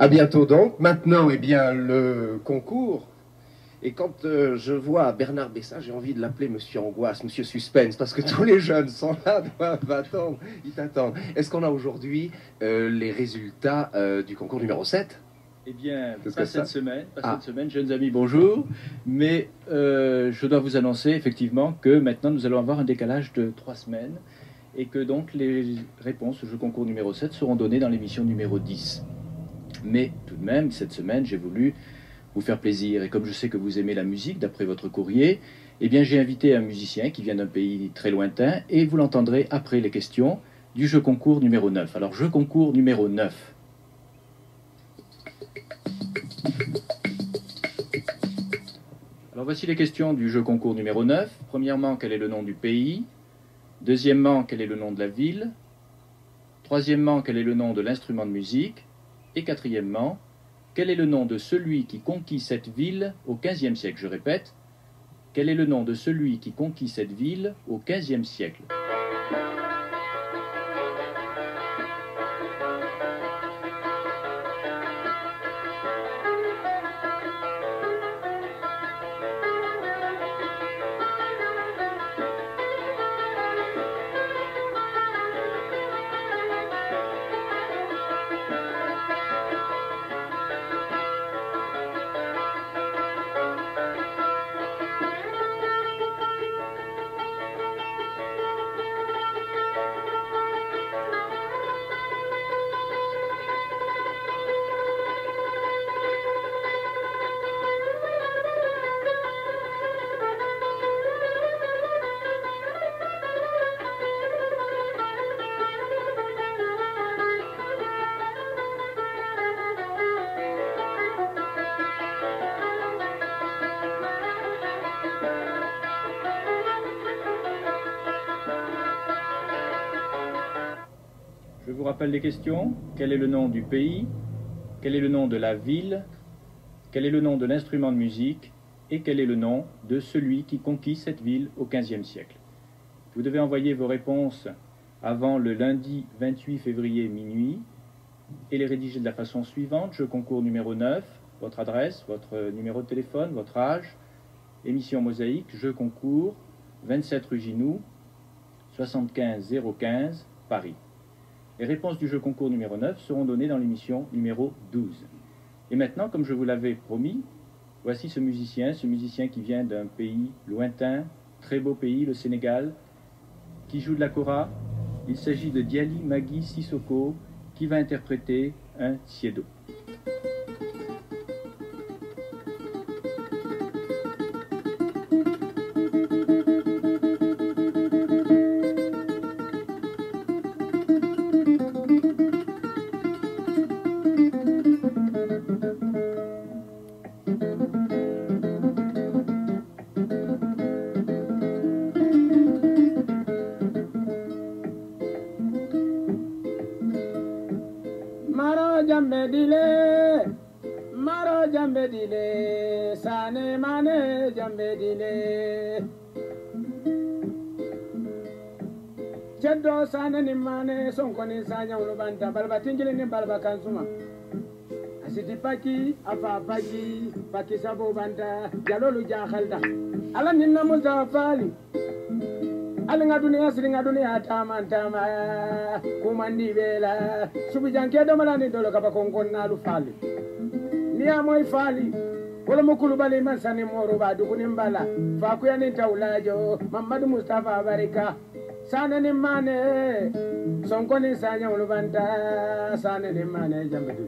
À bientôt donc. Maintenant, eh bien, le concours. Et quand je vois Bernard Bessa, j'ai envie de l'appeler Monsieur Angoisse, Monsieur Suspense, parce que tous les jeunes sont là, doivent attendre, ils t'attendent. Est-ce qu'on a aujourd'hui les résultats du concours numéro 7? Eh bien, Qu'est-ce pas que cette ça semaine, Ah. jeunes amis, bonjour. Mais je dois vous annoncer effectivement que maintenant nous allons avoir un décalage de 3 semaines et que donc les réponses au jeu concours numéro 7 seront données dans l'émission numéro 10. Mais tout de même, cette semaine, j'ai voulu vous faire plaisir. Et comme je sais que vous aimez la musique, d'après votre courrier, eh bien j'ai invité un musicien qui vient d'un pays très lointain et vous l'entendrez après les questions du jeu concours numéro 9. Alors, jeu concours numéro 9. Alors voici les questions du jeu concours numéro 9. Premièrement, quel est le nom du pays? Deuxièmement, quel est le nom de la ville? Troisièmement, quel est le nom de l'instrument de musique? Et quatrièmement, quel est le nom de celui qui conquit cette ville au XVe siècle? Je répète, quel est le nom de celui qui conquit cette ville au XVe siècle? Je vous rappelle les questions. Quel est le nom du pays? Quel est le nom de la ville? Quel est le nom de l'instrument de musique? Et quel est le nom de celui qui conquit cette ville au XVe siècle? Vous devez envoyer vos réponses avant le lundi 28 février minuit et les rédiger de la façon suivante. Jeu concours numéro 9, votre adresse, votre numéro de téléphone, votre âge, émission Mosaïque, jeu concours, 27 rue Ginoux, 75 015, Paris. Les réponses du jeu concours numéro 9 seront données dans l'émission numéro 12. Et maintenant, comme je vous l'avais promis, voici ce musicien qui vient d'un pays lointain, très beau pays, le Sénégal, qui joue de la kora. Il s'agit de Diali Magui Sissoko, qui va interpréter un Siedo. Maro jambe dile, sane mane jambe dile. Jaddo sane ni mane, sonko ni sanya ulubanta, balba tingili ni balba kansuma. Asiti paki, afa paki sabo banta, jalolu jakhalda. Ala ninna muzafali. Alinga dunia tama kumandi bela subijanke do malani dolo kapa konkon na lufali niya moy fali wala mukulu bali mansani moro ba duguni mbala fa ku yani tawlajo Mamadu Mustafa Barika sana ni mane sonko ni sanya ulubanta sana ni mane jambedu.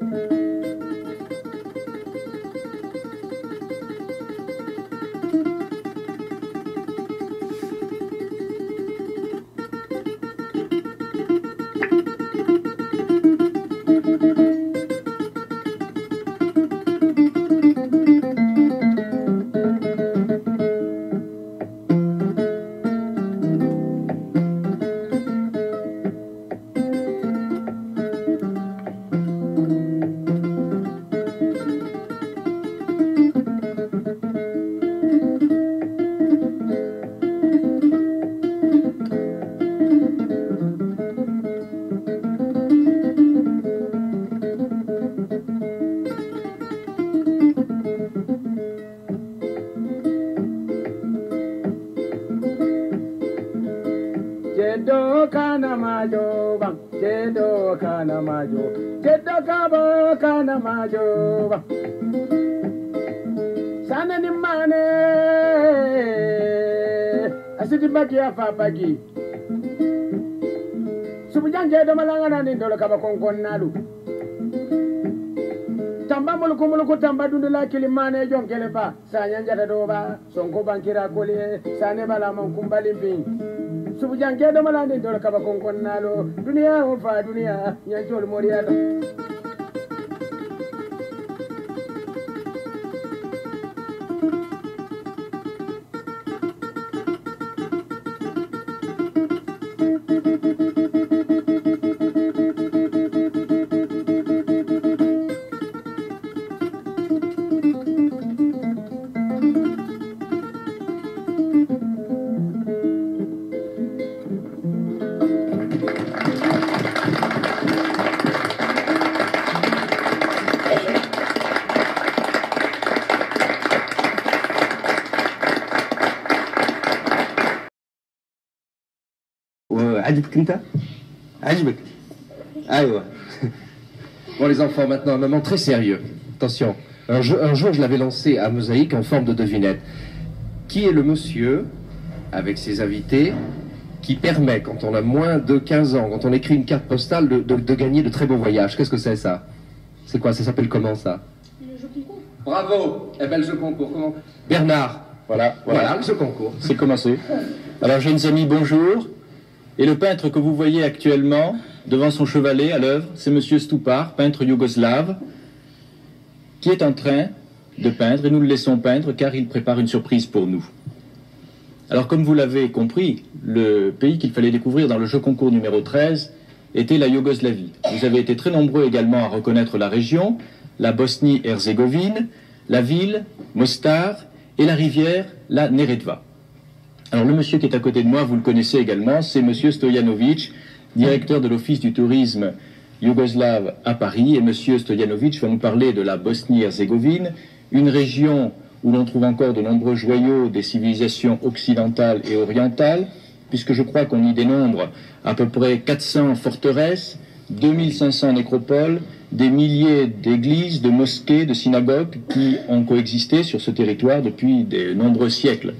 kana majo jeddo kabo kana majo sana ni mane asidi bagi afa bagi subujanje do malangana ni dolo kaba konkon nalu tamba mulku tamba dundula kilimane jonkele ba sanya njata do ba sonko bankira kole sane bala man kumbali bin subujanje do malande dolo kaba konkon nalu dunia o fa dunia nyanjol moriata عجبك انت؟ عجبك؟ ايوه. Bon les enfants, maintenant un moment très sérieux. Attention, un jour je l'avais lancé à Mosaïque en forme de devinette. Qui est le monsieur, avec ses invités, qui permet, quand on a moins de 15 ans, quand on écrit une carte postale, de gagner de très beaux voyages? Qu'est-ce que c'est ça? C'est quoi? Ça s'appelle comment ça? Le jeu concours. Bravo. Eh bien le jeu concours, comment? Bernard. Voilà, Le jeu concours. c'est commencé. Alors jeunes amis, bonjour. Et le peintre que vous voyez actuellement devant son chevalet à l'œuvre, c'est Monsieur Stupar, peintre yougoslave, qui est en train de peindre, et nous le laissons peindre car il prépare une surprise pour nous. Alors comme vous l'avez compris, le pays qu'il fallait découvrir dans le jeu concours numéro 13 était la Yougoslavie. Vous avez été très nombreux également à reconnaître la région, la Bosnie-Herzégovine, la ville, Mostar, et la rivière, la Neretva. Alors le monsieur qui est à côté de moi, vous le connaissez également, c'est monsieur Stojanovic, directeur de l'Office du tourisme yougoslave à Paris. Et monsieur Stojanovic va nous parler de la Bosnie-Herzégovine, une région où l'on trouve encore de nombreux joyaux des civilisations occidentales et orientales, puisque je crois qu'on y dénombre à peu près 400 forteresses, 2500 nécropoles, des milliers d'églises, de mosquées, de synagogues qui ont coexisté sur ce territoire depuis de nombreux siècles.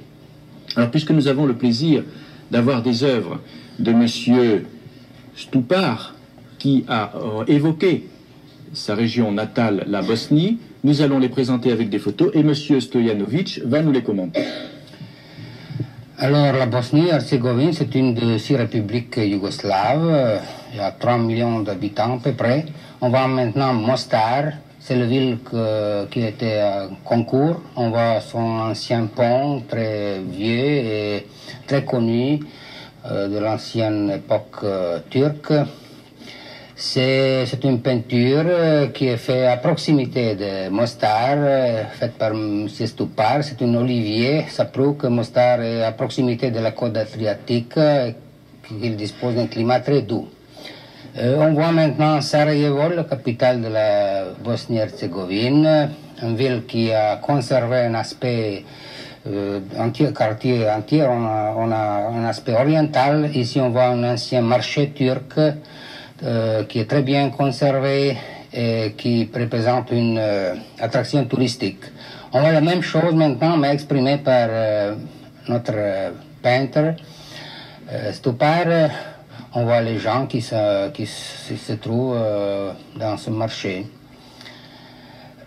Alors, puisque nous avons le plaisir d'avoir des œuvres de monsieur Stupar, qui a évoqué sa région natale, la Bosnie, nous allons les présenter avec des photos et monsieur Stojanovic va nous les commenter. Alors, la Bosnie-Herzégovine, c'est une de 6 républiques yougoslaves. Il y a 3 millions d'habitants à peu près. On va maintenant à Mostar. C'est la ville qui était à concours. On voit son ancien pont, très vieux et très connu de l'ancienne époque turque. C'est une peinture qui est faite à proximité de Mostar, faite par M. Stupar. C'est un olivier. Ça prouve que Mostar est à proximité de la côte adriatique et qu'il dispose d'un climat très doux. On voit maintenant Sarajevo, la capitale de la Bosnie-Herzégovine, une ville qui a conservé un aspect quartier entier, on a un aspect oriental. Ici on voit un ancien marché turc qui est très bien conservé et qui représente une attraction touristique. On voit la même chose maintenant, mais exprimée par notre peintre Stupar. On voit les gens qui se trouvent dans ce marché.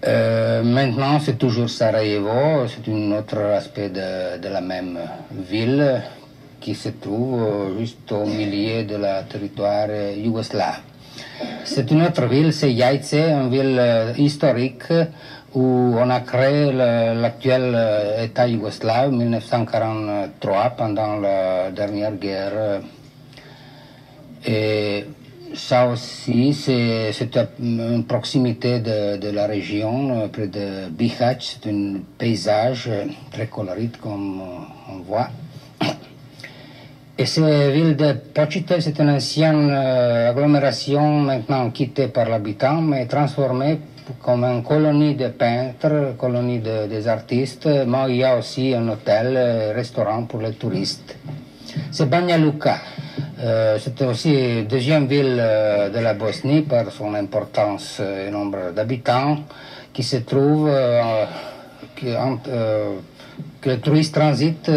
Maintenant, c'est toujours Sarajevo, c'est un autre aspect de la même ville qui se trouve juste au milieu de la territoire yougoslave. C'est une autre ville, c'est Jajce, une ville historique où on a créé l'actuel État yougoslave en 1943 pendant la dernière guerre. Et ça aussi, c'est une proximité de la région, près de Bihać. C'est un paysage très coloré, comme on voit. Et cette ville de Počitelj, c'est une ancienne agglomération maintenant quittée par l'habitant, mais transformée comme une colonie de peintres, colonie des artistes. Mais il y a aussi un hôtel, restaurant pour les touristes. C'est Banja Luka. C'était aussi la deuxième ville de la Bosnie par son importance et nombre d'habitants, qui se trouve que les touristes transitent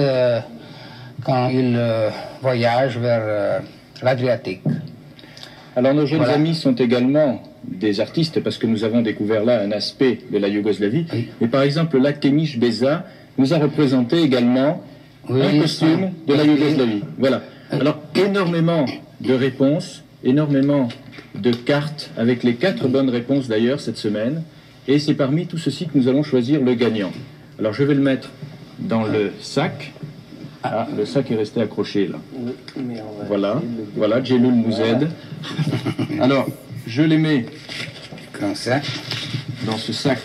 quand ils voyagent vers l'Adriatique. Alors nos jeunes amis sont également des artistes parce que nous avons découvert là un aspect de la Yougoslavie. Oui. Et par exemple, Lakemish Beza nous a représenté également un costume de la Yougoslavie. Voilà. Alors énormément de réponses, énormément de cartes avec les 4 bonnes réponses d'ailleurs cette semaine. Et c'est parmi tout ceci que nous allons choisir le gagnant. Alors je vais le mettre dans le sac. Ah, le sac est resté accroché là. Voilà, voilà, Djeloul nous aide. Alors, je les mets Comme ça. dans ce sac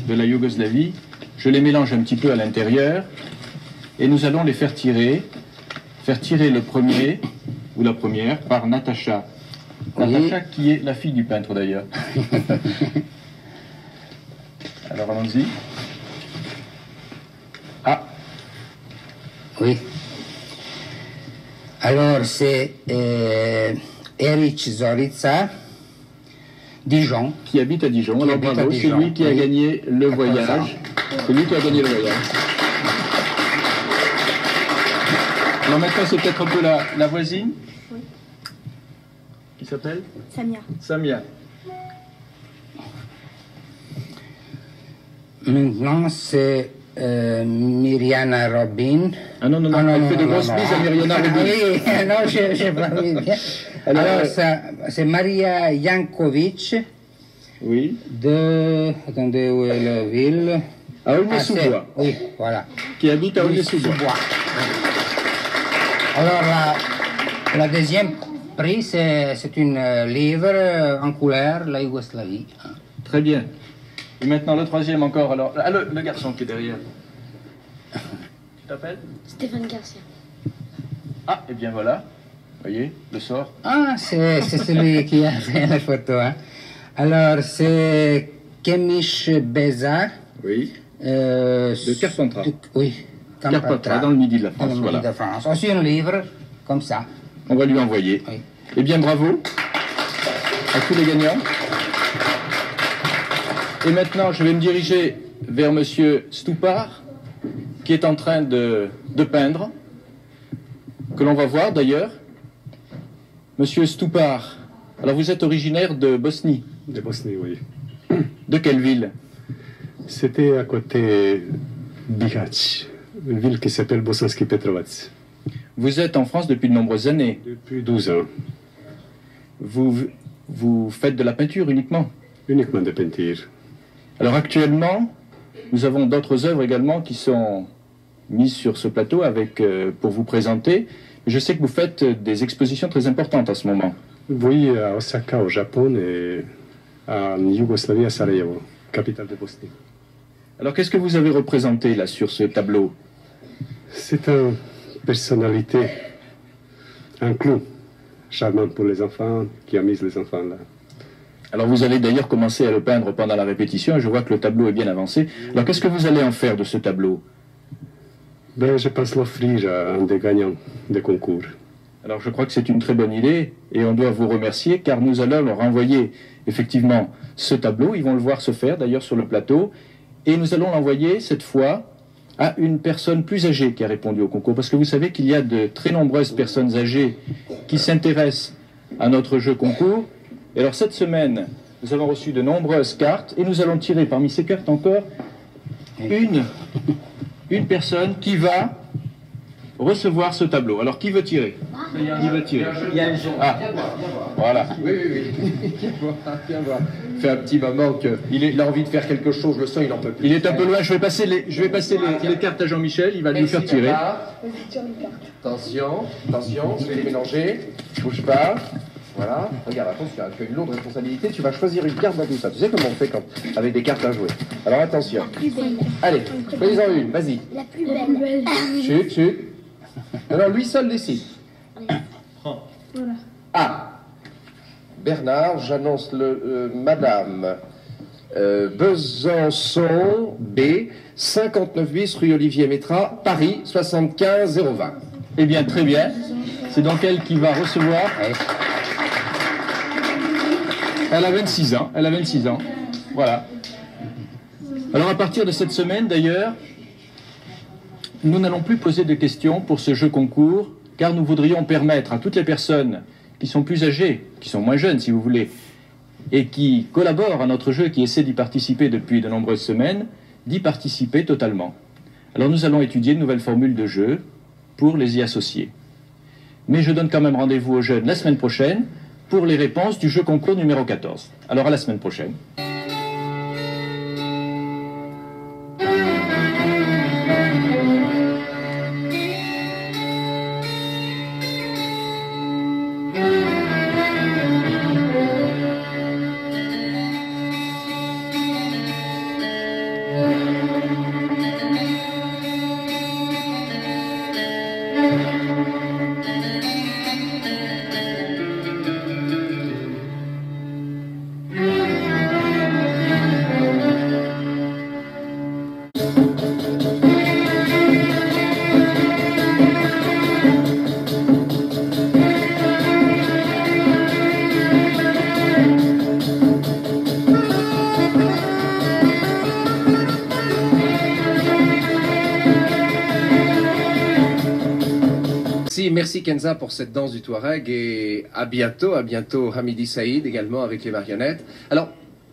de la Yougoslavie. Je les mélange un petit peu à l'intérieur. Et nous allons les faire tirer. Faire tirer le premier ou la première par Natacha. Oui. Natacha qui est la fille du peintre d'ailleurs. Alors allons-y. Ah, Oui. Alors, c'est Eric Zorica, Dijon. qui habite à Dijon. Alors habite à bravo, c'est Dijon. lui qui a Oui. gagné le voyage. ça. C'est lui qui a gagné le voyage. Alors maintenant, c'est peut-être un peu la voisine. Oui. Qui s'appelle Samia. Samia. Maintenant, c'est Myriana Robin. Ah non, non, non, elle fait de grosses bises à Myriana Robin. Oui, non, je n'ai pas vu bien. Alors, ça, c'est Maria Jankovic Oui. de... Attendez, où est la ville? À Aulnay-sous-Bois. Oui, voilà. Qui habite à Aulnay-sous-Bois. Alors, la deuxième prix, c'est un livre en couleur, la Yougoslavie. Très bien. Et maintenant, le troisième encore. Alors, ah, le garçon qui est derrière. Tu t'appelles Stéphane Garcia. Ah, et bien voilà. Voyez, le sort. Ah, c'est celui qui a fait la photo. Hein. Alors, c'est Kemish Beza. Oui. De Carpentras. Oui, Carpentras, dans le midi de la France. Dans le Voilà. midi de France. Aussi un livre, comme ça. On va lui envoyer. Oui. Eh bien, bravo à tous les gagnants. Et maintenant, je vais me diriger vers Monsieur Stupar, qui est en train de peindre, que l'on va voir d'ailleurs. Monsieur Stupar, alors vous êtes originaire de Bosnie. De Bosnie, oui. De quelle ville? C'était à côté Bihać, une ville qui s'appelle Bosanski Petrovac. Vous êtes en France depuis de nombreuses années. Depuis 12 ans, Vous faites de la peinture uniquement. uniquement de peinture. Alors actuellement, nous avons d'autres œuvres également qui sont mises sur ce plateau avec, pour vous présenter. Je sais que vous faites des expositions très importantes en ce moment. Oui, à Osaka, au Japon, et en Yougoslavie, à Sarajevo, capitale de Bosnie. Alors qu'est-ce que vous avez représenté là sur ce tableau? C'est une personnalité, un clown, charmant pour les enfants, qui amuse les enfants là. Alors vous allez d'ailleurs commencer à le peindre pendant la répétition et je vois que le tableau est bien avancé. Alors qu'est-ce que vous allez en faire de ce tableau? Ben, je pense l'offrir à un des gagnants des concours. Alors je crois que c'est une très bonne idée et on doit vous remercier car nous allons leur envoyer effectivement ce tableau. Ils vont le voir se faire d'ailleurs sur le plateau et nous allons l'envoyer cette fois à une personne plus âgée qui a répondu au concours. Parce que vous savez qu'il y a de très nombreuses personnes âgées qui s'intéressent à notre jeu concours. Et alors cette semaine, nous avons reçu de nombreuses cartes et nous allons tirer parmi ces cartes encore une personne qui va recevoir ce tableau. Alors qui veut tirer? Qui veut tirer? Ah, voilà. Oui, oui, oui. Viens voir. Fait un petit moment qu'il a envie de faire quelque chose, je le sens, il en peut plus. Il est un peu loin, je vais passer les cartes à Jean-Michel, il va lui faire tirer. Attention, attention, je vais les mélanger. Bouge pas. Voilà. Regarde, attention, tu as une lourde responsabilité, tu vas choisir une carte dans tout ça. Tu sais comment on fait quand avec des cartes à jouer. Alors attention. Allez, choisis-en une, vas-y. La plus belle. Chut, chut. Alors lui seul décide. Voilà. A. Bernard, j'annonce le Madame Besançon, B, 59 bis rue Olivier Métra, Paris, 75 020. Eh bien, très bien. C'est donc elle qui va recevoir. Oui. Elle a 26 ans. Elle a 26 ans. Voilà. Alors à partir de cette semaine, d'ailleurs, nous n'allons plus poser de questions pour ce jeu concours, car nous voudrions permettre à toutes les personnes qui sont plus âgées, qui sont moins jeunes si vous voulez, et qui collaborent à notre jeu, qui essaient d'y participer depuis de nombreuses semaines, d'y participer totalement. Alors nous allons étudier une nouvelle formule de jeu pour les y associer. Mais je donne quand même rendez-vous aux jeunes la semaine prochaine pour les réponses du jeu concours numéro 14. Alors à la semaine prochaine. Merci Kenza pour cette danse du Touareg et à bientôt Hamidi Saïd également avec les marionnettes. Alors,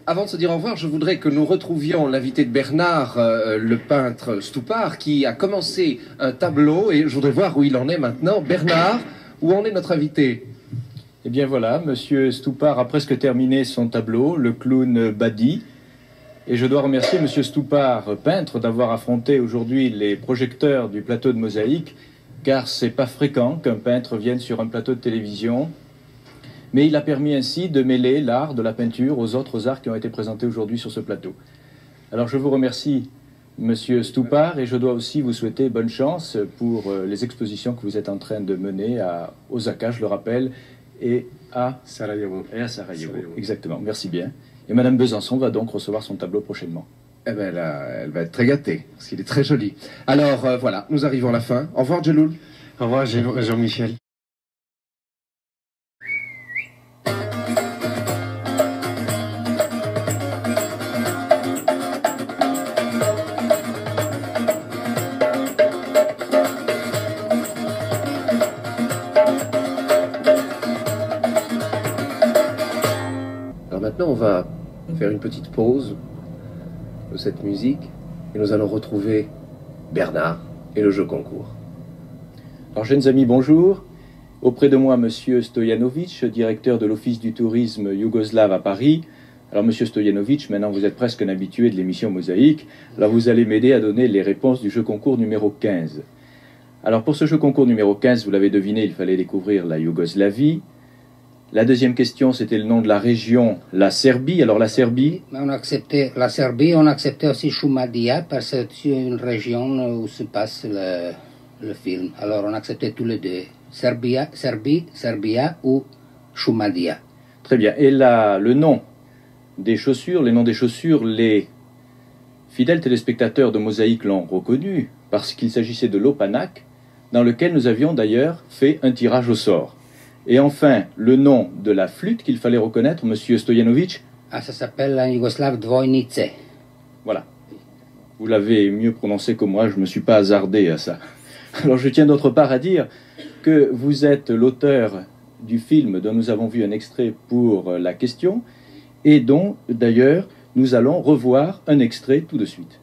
avant de se dire au revoir, je voudrais que nous retrouvions l'invité de Bernard, le peintre Stoupart, qui a commencé un tableau et je voudrais voir où il en est maintenant. Bernard, où en est notre invité? Eh bien voilà, Monsieur Stoupart a presque terminé son tableau, le clown Badi. Et je dois remercier Monsieur Stoupart, peintre, d'avoir affronté aujourd'hui les projecteurs du plateau de Mosaïque, car c'est pas fréquent qu'un peintre vienne sur un plateau de télévision, mais il a permis ainsi de mêler l'art de la peinture aux autres arts qui ont été présentés aujourd'hui sur ce plateau. Alors je vous remercie, Monsieur Stoupart, et je dois aussi vous souhaiter bonne chance pour les expositions que vous êtes en train de mener à Osaka, je le rappelle, et à Sarajevo. Sarajevo. Exactement, merci bien. Et Madame Besançon va donc recevoir son tableau prochainement. Eh ben là, elle va être très gâtée, parce qu'il est très joli. Alors voilà, nous arrivons à la fin. Au revoir Djeloul. Au revoir Jean-Michel. Alors maintenant, on va faire une petite pause de cette musique et nous allons retrouver Bernard et le jeu concours. Alors, jeunes amis, bonjour. Auprès de moi, Monsieur Stojanovic, directeur de l'Office du tourisme yougoslave à Paris. Alors, Monsieur Stojanovic, maintenant vous êtes presque un habitué de l'émission Mosaïque. Alors, vous allez m'aider à donner les réponses du jeu concours numéro 15. Alors, pour ce jeu concours numéro 15, vous l'avez deviné, il fallait découvrir la Yougoslavie. La deuxième question, c'était le nom de la région, la Serbie. Alors, la Serbie... On a accepté la Serbie, on a accepté aussi Šumadija, parce que c'est une région où se passe le film. Alors, on a accepté tous les deux. Serbia ou Šumadija. Très bien. Et là, le nom des chaussures, les noms des chaussures, les fidèles téléspectateurs de Mosaïque l'ont reconnu, parce qu'il s'agissait de l'Opanak, dans lequel nous avions d'ailleurs fait un tirage au sort. Et enfin, le nom de la flûte qu'il fallait reconnaître, Monsieur Stojanovic. Ah, ça s'appelle en yougoslave Dvojnice. Voilà. Vous l'avez mieux prononcé que moi, je ne me suis pas hasardé à ça. Alors je tiens d'autre part à dire que vous êtes l'auteur du film dont nous avons vu un extrait pour la question, et dont, d'ailleurs, nous allons revoir un extrait tout de suite.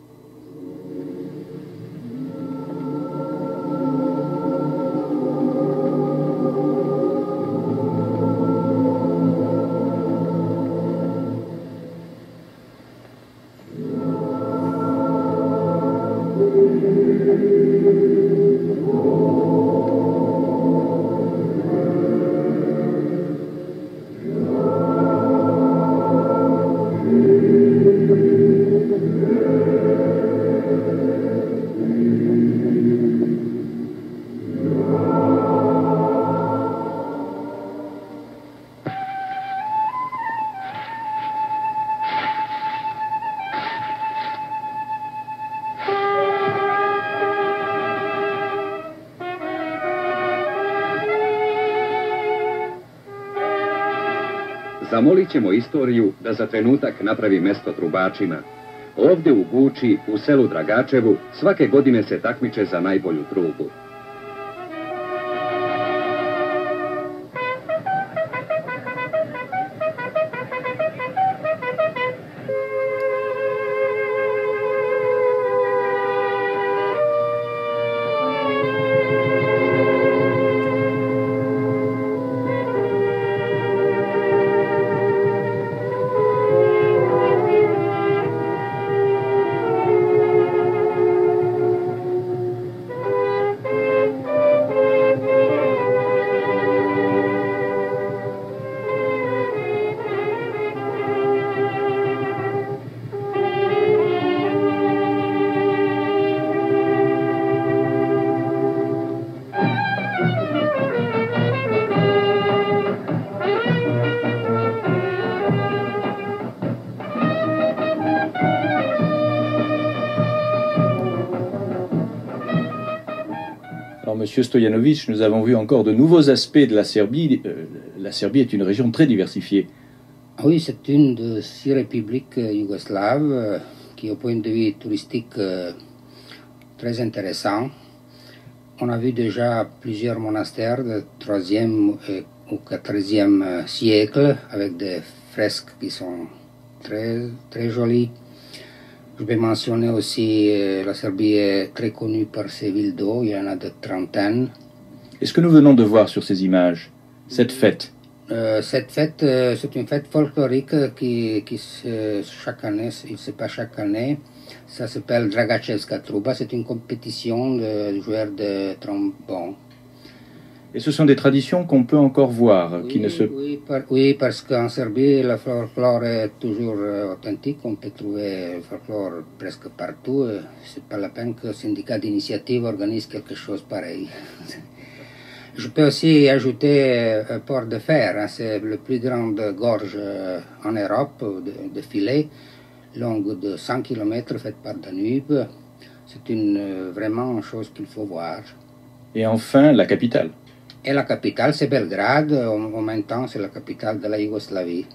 zamolit ćemo istoriju da za trenutak napravi mesto trubačima. Ovdje u Guči, u selu Dragačevu, svake godine se takmiče za najbolju trubu. Monsieur Stojanovic, nous avons vu encore de nouveaux aspects de la Serbie. La Serbie est une région très diversifiée. Oui, c'est une de six républiques yougoslaves qui, au point de vue touristique, très intéressant. On a vu déjà plusieurs monastères du 3e ou 4e siècle avec des fresques qui sont très, très jolies. Je vais mentionner aussi la Serbie est très connue par ses villes d'eau, il y en a de trentaines. Et ce que nous venons de voir sur ces images, cette fête? Cette fête, c'est une fête folklorique qui chaque année, il se passe chaque année. Ça s'appelle Dragachevska Truba, c'est une compétition de joueurs de trombone. Et ce sont des traditions qu'on peut encore voir, qui ne se... Oui, parce qu'en Serbie, le folklore est toujours authentique. On peut trouver le folklore presque partout. C'est pas la peine que le syndicat d'initiative organise quelque chose pareil. Je peux aussi ajouter Port de Fer. Hein, c'est la plus grande gorge en Europe de filets, longue de 100 km, faite par Danube. C'est vraiment une chose qu'il faut voir. Et enfin, la capitale. Et la capitale, c'est Belgrade. En même temps, c'est la capitale de la Yougoslavie.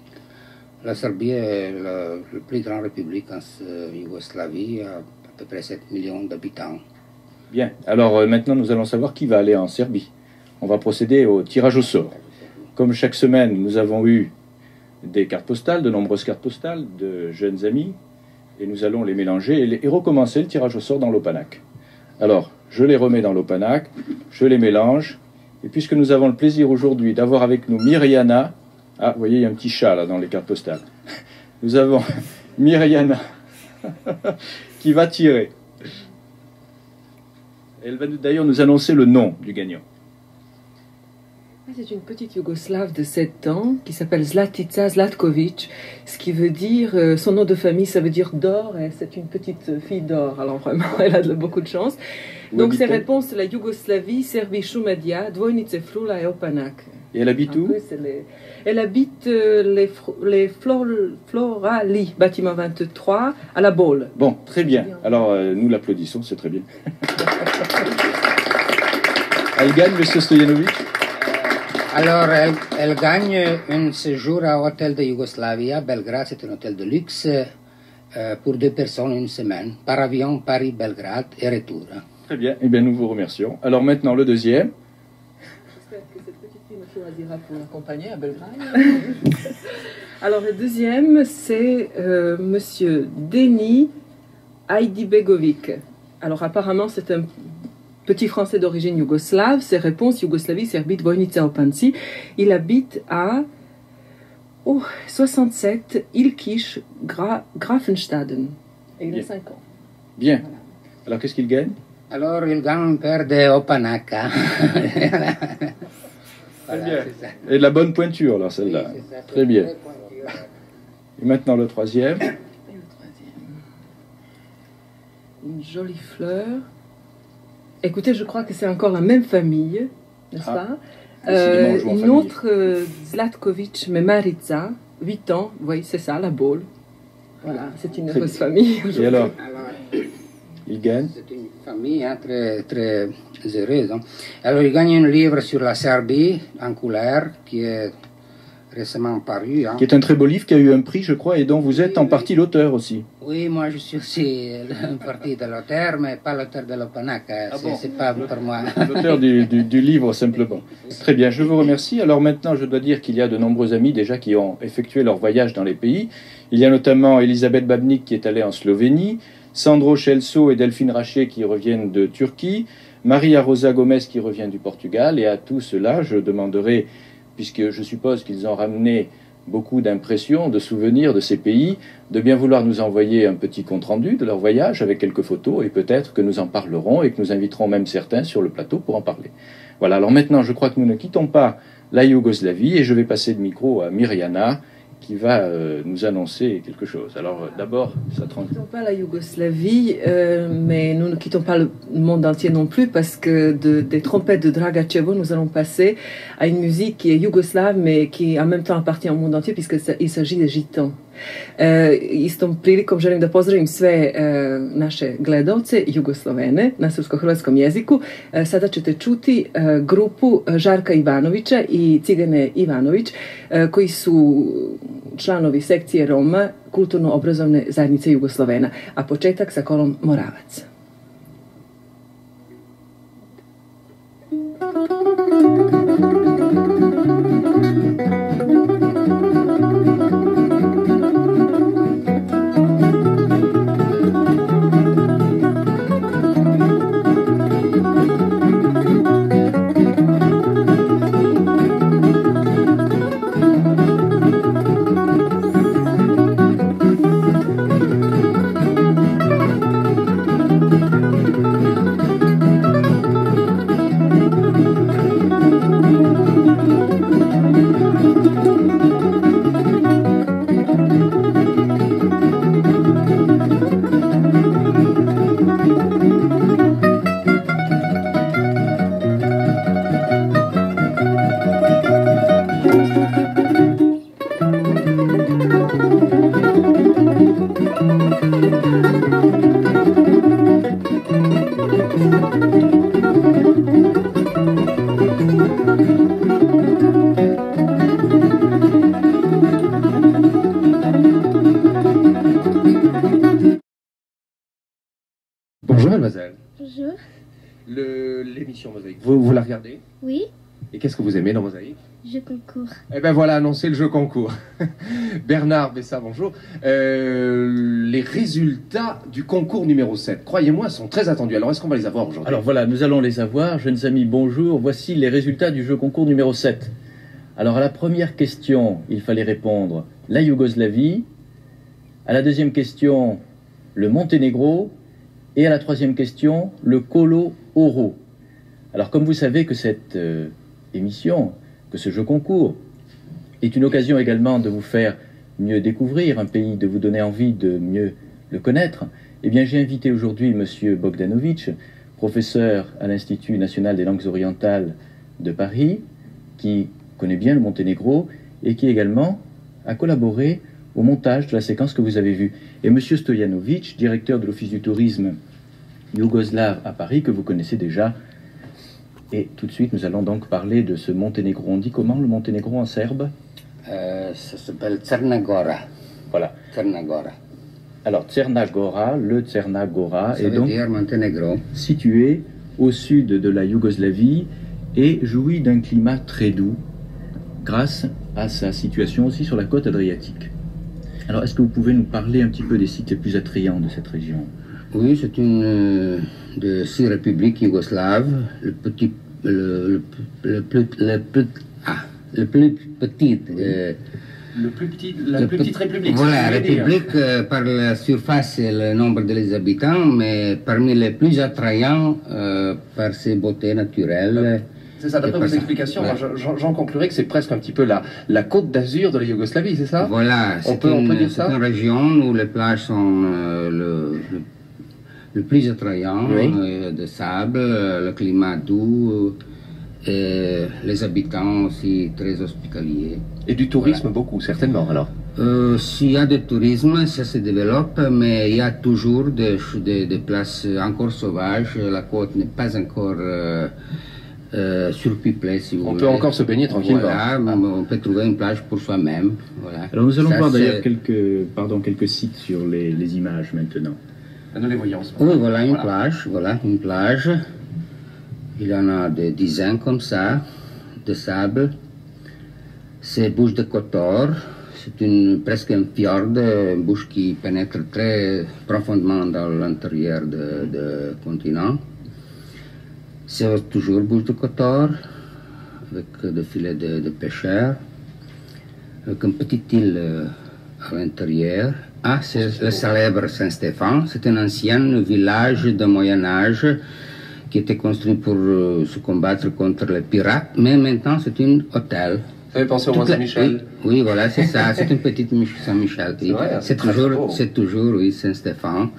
La Serbie est la plus grande république en Yougoslavie, à peu près 7 millions d'habitants. Bien. Alors maintenant, nous allons savoir qui va aller en Serbie. On va procéder au tirage au sort. Comme chaque semaine, nous avons eu des cartes postales, de nombreuses cartes postales de jeunes amis, et nous allons les mélanger et recommencer le tirage au sort dans l'Opanac. Alors, je les remets dans l'Opanac, je les mélange. Et puisque nous avons le plaisir aujourd'hui d'avoir avec nous Mirjana, ah, vous voyez, il y a un petit chat là dans les cartes postales. Nous avons Mirjana qui va tirer. Elle va d'ailleurs nous annoncer le nom du gagnant. C'est une petite Yougoslave de 7 ans qui s'appelle Zlatica Zlatkovic, ce qui veut dire, son nom de famille, ça veut dire d'or, et c'est une petite fille d'or, alors vraiment, elle a beaucoup de chance. Donc ses réponses, c'est la Yougoslavie, Serbie, Šumadija, Dvojnice, Frula et Opanac. Et elle habite où? Elle habite les Florali, bâtiment 23, à la Baule. Bon, très bien. Alors, nous l'applaudissons, c'est très bien. Elle gagne, M. Stojanovic? Alors, elle gagne un séjour à l'hôtel de Yougoslavie à Belgrade. C'est un hôtel de luxe pour 2 personnes une semaine, par avion Paris-Belgrade et retour. Très bien, eh bien nous vous remercions. Alors maintenant le deuxième. J'espère que cette petite fille me choisira pour l'accompagner à Belgrade. Alors le deuxième, c'est Monsieur Deni Ajdibegovic. Alors apparemment c'est un petit Français d'origine yougoslave. Ses réponses, Yougoslavie, Serbie, Dvojnica, Opanci. Il habite à 67 Ilkiš Grafenstaden. Et il a 5 ans. Bien. Voilà. Alors qu'est-ce qu'il gagne? Alors il gagne un paire de Opanac. Voilà, bien. Et de la bonne pointure, là, celle-là. Oui, très bien. Et maintenant le troisième. Et le troisième. Une jolie fleur. Écoutez, je crois que c'est encore la même famille, n'est-ce pas? Une autre Zlatkovic, mais Marica, 8 ans, vous voyez, c'est ça, la Baule. Voilà, c'est une heureuse famille. Et alors, il gagne? C'est une famille hein, très, très heureuse. Hein. Alors, il gagne un livre sur la Serbie, en couleur, qui est récemment paru. Hein. Qui est un très beau livre qui a eu un prix, je crois, et dont vous êtes en partie l'auteur aussi. Oui, moi je suis aussi une partie de l'auteur, mais pas l'auteur de l'Opanak. C'est pas pour moi. L'auteur du livre, simplement. Très bien, je vous remercie. Alors maintenant, je dois dire qu'il y a de nombreux amis déjà qui ont effectué leur voyage dans les pays. Il y a notamment Elisabeth Babnik qui est allée en Slovénie, Sandro Celso et Delphine Raché qui reviennent de Turquie, Maria Rosa Gomez qui revient du Portugal, et à tout cela, je demanderai, puisque je suppose qu'ils ont ramené beaucoup d'impressions, de souvenirs de ces pays, de bien vouloir nous envoyer un petit compte-rendu de leur voyage avec quelques photos, et peut-être que nous en parlerons et que nous inviterons même certains sur le plateau pour en parler. Voilà, alors maintenant, je crois que nous ne quittons pas la Yougoslavie, et je vais passer le micro à Myriana, qui va nous annoncer quelque chose. Alors d'abord, ça tranquille. Nous ne quittons pas la Yougoslavie, mais nous ne quittons pas le monde entier non plus, parce que des trompettes de Dragačevo, nous allons passer à une musique qui est yougoslave, mais qui en même temps appartient au monde entier, puisqu'il s'agit des gitans. Istom prilikom želim da pozdravim sve naše gledalce Jugoslovene na srpsko-hrvatskom jeziku. Sada ćete čuti grupu Žarka Ivanovića i Cigane Ivanović, koji su članovi sekcije Roma kulturno-obrazovne zajednice Jugoslovena, a početak sa kolom Moravac. Bonjour mademoiselle. Bonjour. L'émission Mosaïque, vous la regardez? Oui, Et qu'est-ce que vous aimez dans Mosaïque? je concours. Eh ben voilà, annoncé le jeu concours. Bernard Bessa, bonjour. Les résultats du concours numéro 7, croyez-moi, sont très attendus. Alors est-ce qu'on va les avoir aujourd'hui? Alors voilà, nous allons les avoir. Jeunes amis, bonjour. Voici les résultats du jeu concours numéro 7. Alors à la première question, il fallait répondre la Yougoslavie. À la deuxième question, le Monténégro. Et à la troisième question, le Colo Oro. Alors comme vous savez que cette émission, que ce jeu concours, est une occasion également de vous faire mieux découvrir un pays, de vous donner envie de mieux le connaître, eh bien j'ai invité aujourd'hui M. Bogdanovic, professeur à l'Institut national des langues orientales de Paris, qui connaît bien le Monténégro et qui également a collaboré au montage de la séquence que vous avez vue. Et M. Stojanovic, directeur de l'Office du tourisme yougoslave à Paris, que vous connaissez déjà. Et tout de suite, nous allons donc parler de ce Monténégro. On dit comment le Monténégro en serbe? Ça s'appelle Crna Gora. Voilà. Crna Gora. Alors, Crna Gora, le Crna Gora, est donc Monténégro, situé au sud de la Yougoslavie et jouit d'un climat très doux grâce à sa situation aussi sur la côte adriatique. Alors, est-ce que vous pouvez nous parler un petit peu des sites les plus attrayants de cette région? Oui, c'est une de 6 républiques yougoslaves, le plus petit. La plus petite république. Voilà, république par la surface et le nombre des habitants, mais parmi les plus attrayants par ses beautés naturelles. C'est ça, d'après vos explications, j'en conclurai que c'est presque un petit peu la côte d'Azur de la Yougoslavie, c'est ça? Voilà, on peut dire ça? C'est une région où les plages sont le plus attrayant, oui. De sable, le climat doux, et les habitants aussi très hospitaliers. Et du tourisme beaucoup, certainement, alors? S'il y a du tourisme, ça se développe, mais il y a toujours des places encore sauvages. La côte n'est pas encore sur Piplet, si vous On voulez. peut encore se baigner tranquillement. Voilà, on peut trouver une plage pour soi-même. Voilà. Alors nous allons Ça, voir d'ailleurs c'est- quelques sites sur les images maintenant. Nous les voyons en ce moment. Oui, voilà une plage, voilà une plage. Il y en a des dizaines comme ça, de sable. C'est Bouche de Kotor. C'est presque un fjord, une bouche qui pénètre très profondément dans l'intérieur du continent. C'est toujours Bouche de Kotor, avec des filets de pêcheurs, avec une petite île à l'intérieur. Ah, c'est le célèbre Saint-Stéphane. C'est un ancien village de Moyen-Âge qui était construit pour se combattre contre les pirates, mais maintenant c'est un hôtel. Ça fait penser au Mont Saint-Michel. Oui, voilà, c'est ça. C'est une petite Saint-Michel. Oui. C'est toujours, oui, Saint-Stéphane.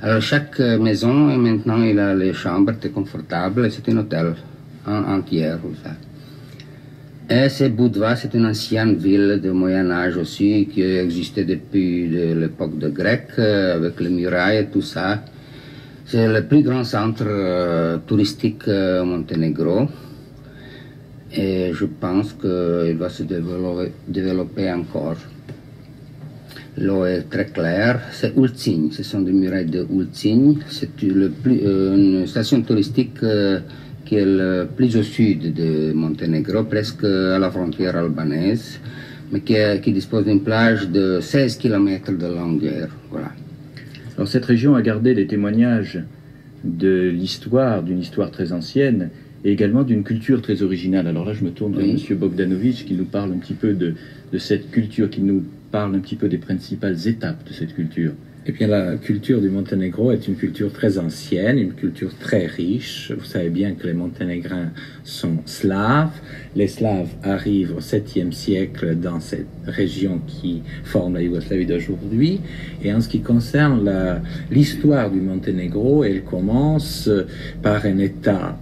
Alors, chaque maison, maintenant, il a les chambres très confortables. C'est un hôtel entier, ça. Et c'est Budva, c'est une ancienne ville du Moyen-Âge aussi, qui existait depuis l'époque de Grec, avec les murailles et tout ça. C'est le plus grand centre touristique au Monténégro. Et je pense qu'il va se développer encore. L'eau est très claire. C'est Ulcinj, ce sont des murailles de Ulcinj. C'est une station touristique qui est le plus au sud de Monténégro, presque à la frontière albanaise, mais qui dispose d'une plage de 16 km de longueur. Voilà. Alors cette région a gardé des témoignages de l'histoire, d'une histoire très ancienne, et également d'une culture très originale. Alors là, je me tourne vers M. Bogdanovic qui nous parle un petit peu de cette culture, qui nous parle un petit peu des principales étapes de cette culture. Eh bien, la culture du Monténégro est une culture très ancienne, une culture très riche. Vous savez bien que les Monténégrins sont slaves. Les Slaves arrivent au 7e siècle dans cette région qui forme la Yougoslavie d'aujourd'hui. Et en ce qui concerne l'histoire du Monténégro, elle commence par un État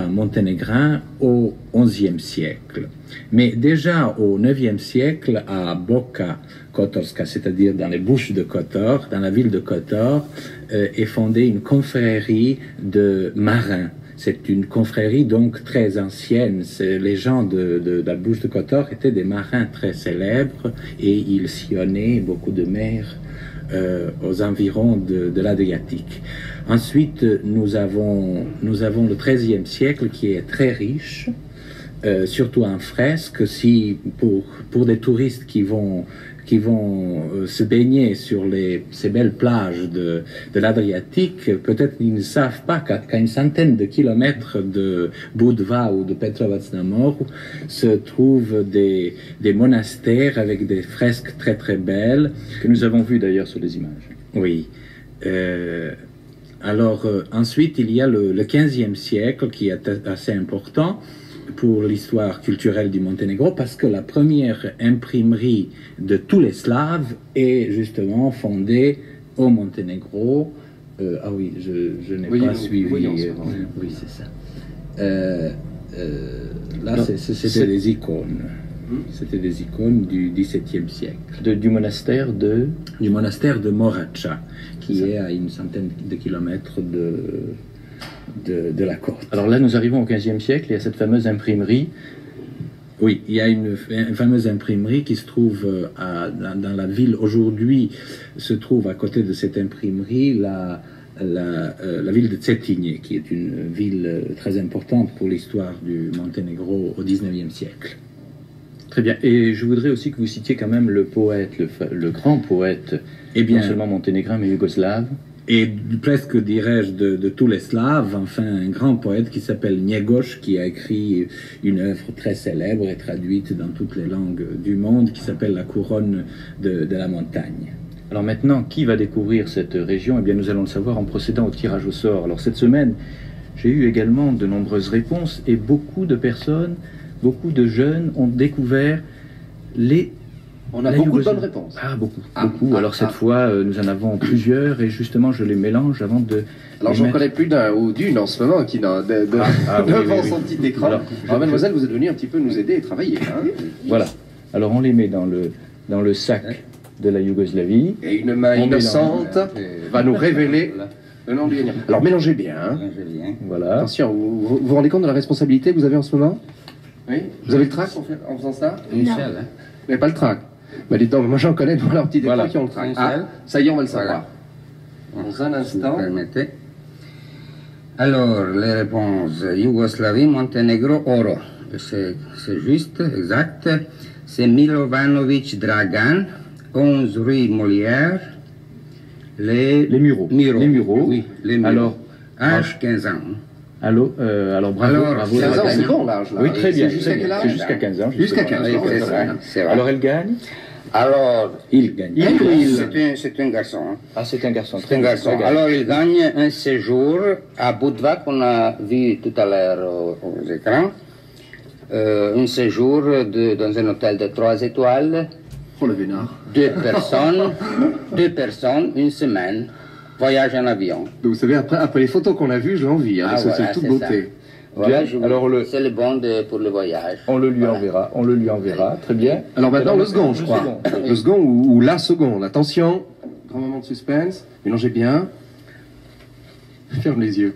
monténégrin au 11e siècle. Mais déjà au 9e siècle, à Boka Kotorska, c'est-à-dire dans les Bouches de Kotor, dans la ville de Kotor, est fondée une confrérie de marins. C'est une confrérie donc très ancienne. Les gens de la Bouche de Kotor étaient des marins très célèbres et ils sillonnaient beaucoup de mers aux environs de l'Adriatique. Ensuite, nous avons le XIIIe siècle qui est très riche, surtout en fresques. Si pour des touristes qui vont se baigner sur ces belles plages de l'Adriatique, peut-être ils ne savent pas qu'à une centaine de kilomètres de Budva ou de Petrovac na Moru se trouvent des monastères avec des fresques très très belles. Que nous avons vues d'ailleurs sur les images. Oui. Alors ensuite, il y a le XVe siècle qui est assez important pour l'histoire culturelle du Monténégro, parce que la première imprimerie de tous les Slaves est justement fondée au Monténégro. Ah oui, je n'ai pas suivi. Oui, c'est ça. Là, c'était des icônes. C'était des icônes du XVIIe siècle. Du monastère de Morača, qui est à une centaine de kilomètres de la côte. Alors là, nous arrivons au XVe siècle, il y a cette fameuse imprimerie. Oui, il y a une fameuse imprimerie qui se trouve dans la ville. Aujourd'hui, se trouve à côté de cette imprimerie la ville de Cetinje, qui est une ville très importante pour l'histoire du Monténégro au XIXe siècle. Très bien. Et je voudrais aussi que vous citiez quand même le poète, le grand poète, non seulement monténégrin, mais yougoslave. Et presque, dirais-je, de tous les Slaves, enfin, un grand poète qui s'appelle Njegoš, qui a écrit une œuvre très célèbre et traduite dans toutes les langues du monde, qui s'appelle La couronne de la montagne. Alors maintenant, qui va découvrir cette région? Eh bien, nous allons le savoir en procédant au tirage au sort. Alors cette semaine, j'ai eu également de nombreuses réponses et beaucoup de personnes, beaucoup de jeunes ont découvert On a beaucoup de bonnes réponses. Ah, beaucoup. Alors cette fois, nous en avons plusieurs et justement, je les mélange avant de... Alors j'en connais plus d'un ou d'une en ce moment qui devant son petit écran. Alors mademoiselle, vous êtes venue un petit peu nous aider et travailler. Hein. Voilà. Alors on les met dans le sac de la Yougoslavie. Et une main innocente va nous révéler Le nom du gagnant. Alors mélangez bien. Hein. Voilà. Attention, vous rendez compte de la responsabilité que vous avez en ce moment? Oui. Vous avez le trac en faisant ça? Une seule, hein. Vous n'avez pas le trac? Bah dites donc, moi j'en connais devant leur petit écran qui ont le trac. Ah, ça y est, on va le savoir. Dans un instant. Permettez. Alors, les réponses. Yougoslavie, Monténégro, Oro. C'est juste, exact. C'est Milovanovic Dragan, 11 rue Molière. Les Mureaux. Les Mureaux. Oui, les Mureaux. Alors, âge 15 ans. Alors bravo. 15 ans, c'est bon l'âge là. Oui, très bien. Jusqu'à quel âge? C'est jusqu'à 15 ans. Jusqu'à 15 ans, c'est vrai. Alors elle gagne? Alors, il gagne. C'est un garçon. Hein. Ah, c'est un garçon. C'est un garçon. Alors, il gagne un séjour à Budva qu'on a vu tout à l'heure aux écrans. Un séjour dans un hôtel de 3 étoiles. Oh le vénard. 2 personnes, une semaine. Voyage en avion. Vous savez, après les photos qu'on a vues, j'ai envie. Hein, voilà, c'est toute beauté. Voilà, c'est le bon pour le voyage. On le lui enverra. On le lui enverra. Très bien. Alors maintenant, le second, je crois. Le second ou la seconde. Attention. Grand moment de suspense. Mélangez bien. Ferme les yeux.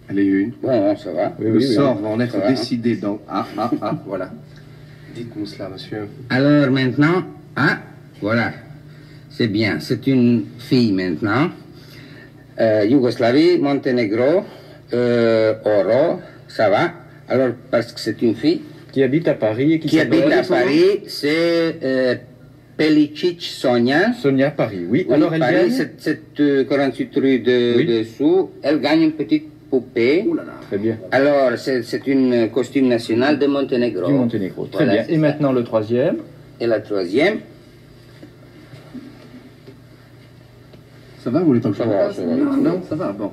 Allez, une. Bon, ça va. Le sort va en être décidé dans... voilà. Dites-nous cela, monsieur. Alors maintenant, voilà. C'est bien. C'est une fille maintenant. Yougoslavie, Monténégro, Oro, ça va. Alors, parce que c'est une fille. Qui habite à Paris et qui habite à Paris, c'est Pelicic Sonia. Sonia Paris, oui. Oui, alors elle Paris, gagne. cette 48 rue dessous, elle gagne une petite poupée. Ouh là là. Très bien. Alors, c'est une costume national de Monténégro. Du Monténégro, très Voilà, bien. Et maintenant le troisième. Et la troisième. Ça va, vous voulez pas que je va, fasse? ça va. Non, ça va, bon.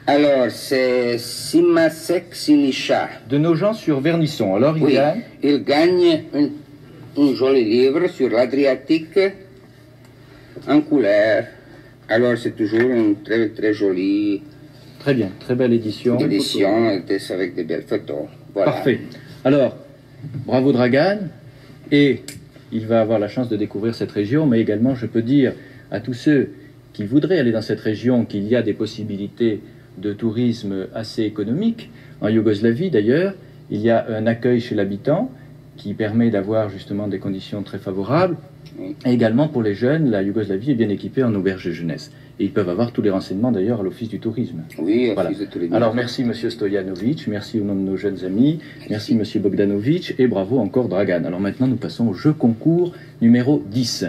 Alors, c'est Simasek Sinisha. De nos gens sur Vernisson. Alors il gagne. Il gagne un joli livre sur l'Adriatique en couleur. Alors, c'est toujours une très, très jolie Très bien, très belle édition. Avec des belles photos. Voilà. Parfait. Alors, bravo Dragan. Et il va avoir la chance de découvrir cette région, mais également, je peux dire à tous ceux qui voudraient aller dans cette région qu'il y a des possibilités de tourisme assez économique. En Yougoslavie, d'ailleurs, il y a un accueil chez l'habitant qui permet d'avoir justement des conditions très favorables. Et également pour les jeunes, la Yougoslavie est bien équipée en auberge de jeunesse. Et ils peuvent avoir tous les renseignements d'ailleurs à l'Office du tourisme. Oui, voilà. Office de tourisme. Alors merci Monsieur Stojanovic, merci au nom de nos jeunes amis, merci Monsieur Bogdanovic et bravo encore Dragan. Alors maintenant nous passons au jeu concours numéro 10.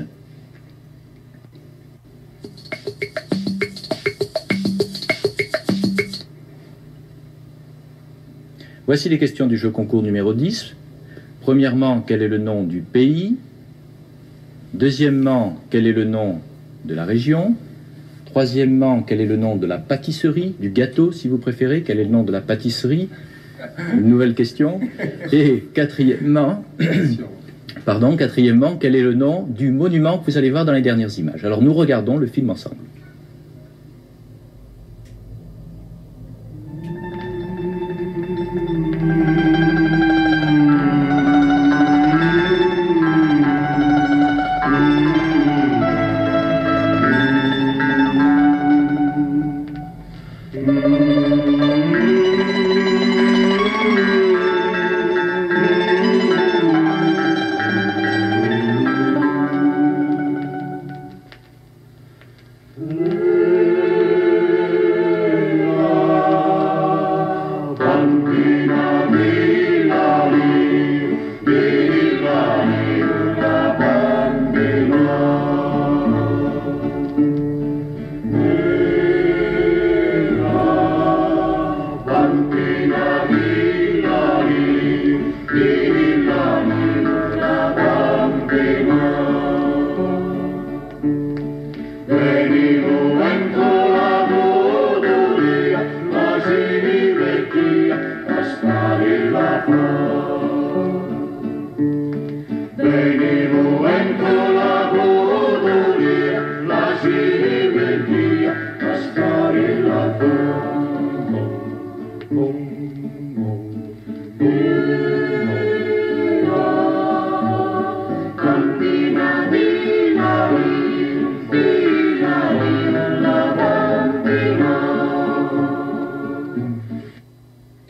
Voici les questions du jeu concours numéro 10. Premièrement, quel est le nom du pays? Deuxièmement, quel est le nom de la région? Troisièmement, quel est le nom de la pâtisserie, du gâteau si vous préférez? Quel est le nom de la pâtisserie? Une nouvelle question. Et quatrièmement, quel est le nom du monument que vous allez voir dans les dernières images? Alors nous regardons le film ensemble.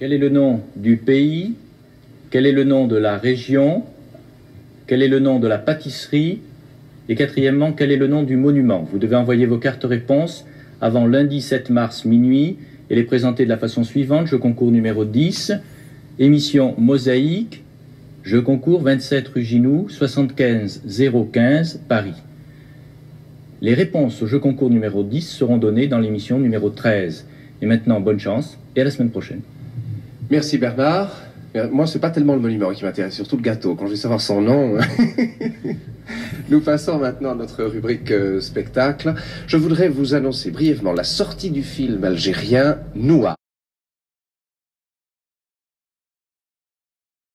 Quel est le nom du pays? Quel est le nom de la région? Quel est le nom de la pâtisserie? Et quatrièmement, quel est le nom du monument? Vous devez envoyer vos cartes réponses avant lundi 7 mars minuit et les présenter de la façon suivante. Jeu concours numéro 10, émission Mosaïque, jeu concours 27 rue Ginoux, 75 015 Paris. Les réponses au jeu concours numéro 10 seront données dans l'émission numéro 13. Et maintenant, bonne chance et à la semaine prochaine. Merci Bernard. Moi, c'est pas tellement le monument qui m'intéresse, surtout le gâteau. Quand je vais savoir son nom. Nous passons maintenant à notre rubrique spectacle. Je voudrais vous annoncer brièvement la sortie du film algérien Noua.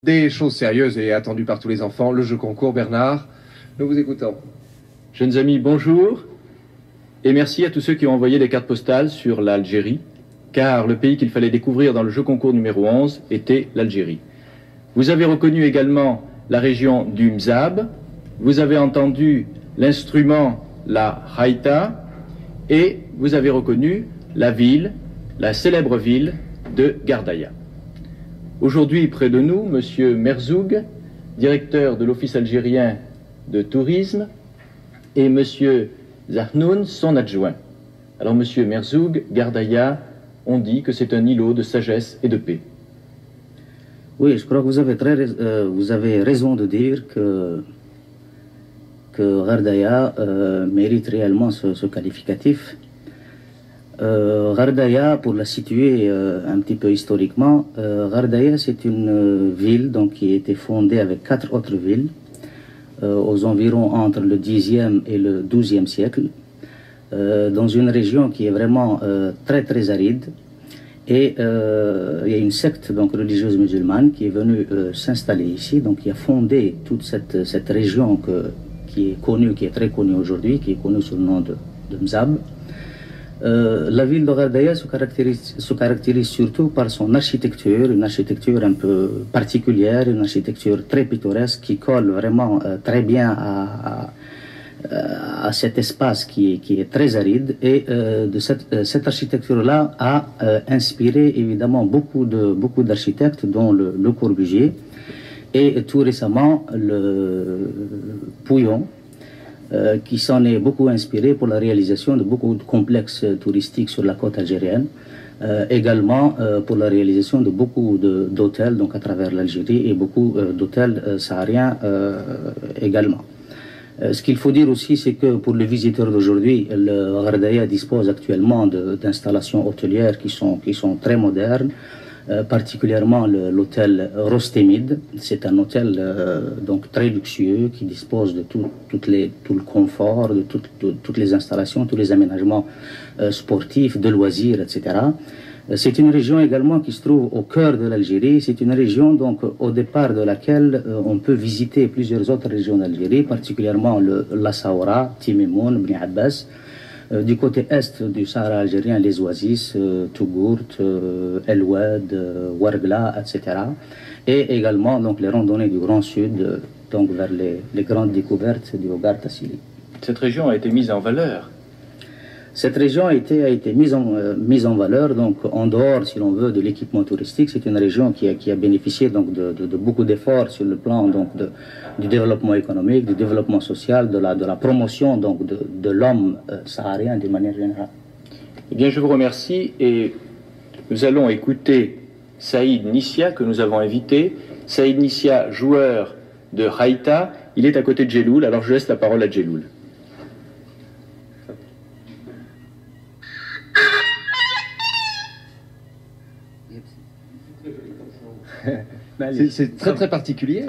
Des choses sérieuses et attendues par tous les enfants. Le jeu concours, Bernard, nous vous écoutons. Jeunes amis, bonjour. Et merci à tous ceux qui ont envoyé des cartes postales sur l'Algérie, car le pays qu'il fallait découvrir dans le jeu concours numéro 11 était l'Algérie. Vous avez reconnu également la région du Mzab, vous avez entendu l'instrument, la haïta, et vous avez reconnu la ville, la célèbre ville de Gardaïa. Aujourd'hui, près de nous, M. Merzoug, directeur de l'Office algérien de tourisme, et M. Zahnoun, son adjoint. Alors, M. Merzoug, Gardaïa, on dit que c'est un îlot de sagesse et de paix. Oui, je crois que vous avez raison de dire que Gardaïa mérite réellement ce qualificatif. Gardaïa, pour la situer un petit peu historiquement, Gardaïa c'est une ville donc, qui a été fondée avec 4 autres villes aux environs entre le Xe et le XIIe siècle, dans une région qui est vraiment très aride. Et il y a une secte donc, religieuse musulmane qui est venue s'installer ici, donc qui a fondé toute cette région qui est très connue aujourd'hui, qui est connue sous le nom de Mzab. La ville de Gardaïa se caractérise surtout par son architecture, une architecture un peu particulière, une architecture très pittoresque qui colle vraiment très bien à cet espace qui est très aride, et cette architecture-là a inspiré évidemment beaucoup d'architectes, dont le Corbusier, et tout récemment le Pouillon, qui s'en est beaucoup inspiré pour la réalisation de beaucoup de complexes touristiques sur la côte algérienne, également pour la réalisation de beaucoup d'hôtels donc à travers l'Algérie, et beaucoup d'hôtels sahariens également. Ce qu'il faut dire aussi, c'est que pour les visiteurs d'aujourd'hui, le Gardaïa dispose actuellement d'installations hôtelières qui sont très modernes, particulièrement l'hôtel Rostemid. C'est un hôtel donc très luxueux qui dispose de tout le confort, de toutes les installations, tous les aménagements sportifs, de loisirs, etc. C'est une région également qui se trouve au cœur de l'Algérie. C'est une région donc au départ de laquelle on peut visiter plusieurs autres régions d'Algérie, particulièrement la Saoura, Timemoun, Bni Abbas. Du côté est du Sahara algérien, les Oasis, Tougourt, El Oued, Ouargla, etc. Et également donc, les randonnées du Grand Sud, donc vers les grandes découvertes du Hogar Tassili. Cette région a été mise en valeur. Cette région a été mise en valeur, donc en dehors, si l'on veut, de l'équipement touristique. C'est une région qui a bénéficié donc de beaucoup d'efforts sur le plan donc du développement économique, du développement social, de la promotion donc de l'homme saharien d'une manière générale. Eh bien, je vous remercie, et nous allons écouter Saïd Nissia que nous avons invité. Saïd Nissia, joueur de haïta, il est à côté de Djeloul, alors je laisse la parole à Djeloul. C'est très particulier.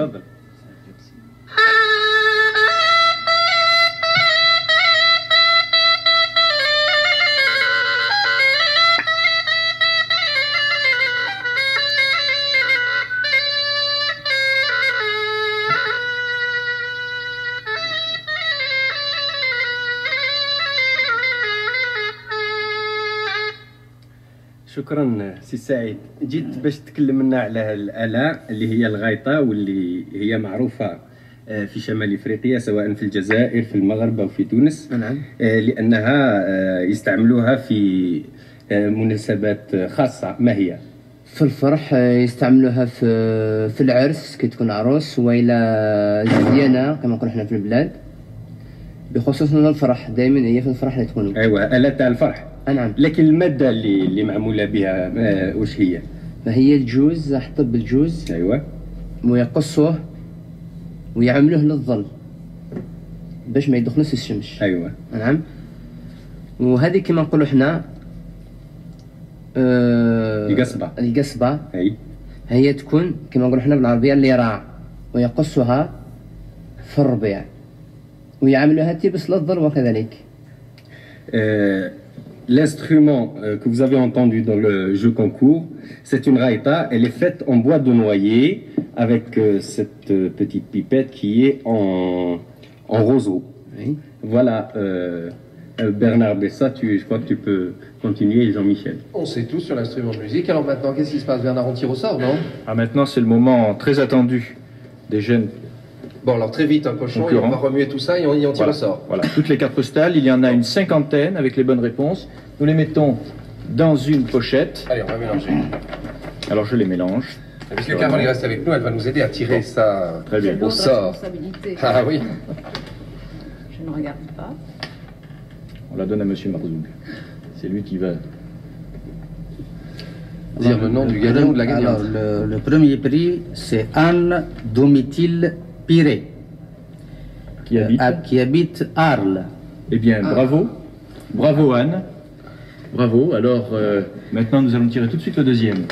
شكرا سي سعيد. جيت باش تكلم لنا على الآلة اللي هي الغيطة، واللي هي معروفة في شمال افريقيا سواء في الجزائر في المغرب او في تونس. نعم. لانها يستعملوها في مناسبات خاصة. ما هي؟ في الفرح يستعملوها في العرس كي تكون عروس وإلى زيانة كما نقولوا حنا في البلاد بخصوص الفرح دائما هي في الفرح اللي تكون ايوا آلة تاع الفرح. نعم. لكن المادة اللي معمولة بها واش هي؟ فهي الجوز حطب الجوز. ايوا. ويقصوه ويعملوه للظل باش ما يدخلوش الشمس. ايوا. نعم. وهذه كما نقولوا حنا القصبة هي تكون كما نقولوا حنا بالعربية اللي راع ويقصها في الربيع ويعملوها تيبس للظل وكذلك. L'instrument que vous avez entendu dans le jeu concours, c'est une raïta. Elle est faite en bois de noyer avec cette petite pipette qui est en roseau. Oui. Voilà, Bernard Bessa, je crois que tu peux continuer, Jean-Michel. On sait tout sur l'instrument de musique. Alors maintenant, qu'est-ce qui se passe, Bernard? On tire au sort, non? Ah, maintenant, c'est le moment très attendu des jeunes. Bon, alors très vite, un cochon, et on va remuer tout ça et on tire au sort. Voilà, toutes les cartes postales, il y en a une cinquantaine avec les bonnes réponses. Nous les mettons dans une pochette. Allez, on va mélanger. Alors je les mélange. Puisque Carole reste avec nous, elle va nous aider à tirer ça très bien. Au sort. Ah oui. Je ne regarde pas. On la donne à Monsieur Marzoug. C'est lui qui va dire le nom du gagnant ou de la gagnante. Alors, le premier prix, c'est Anne Domitil Piré, qui habite Arles. Eh bien, bravo. Bravo Anne. Bravo. Alors, maintenant, nous allons tirer tout de suite le deuxième.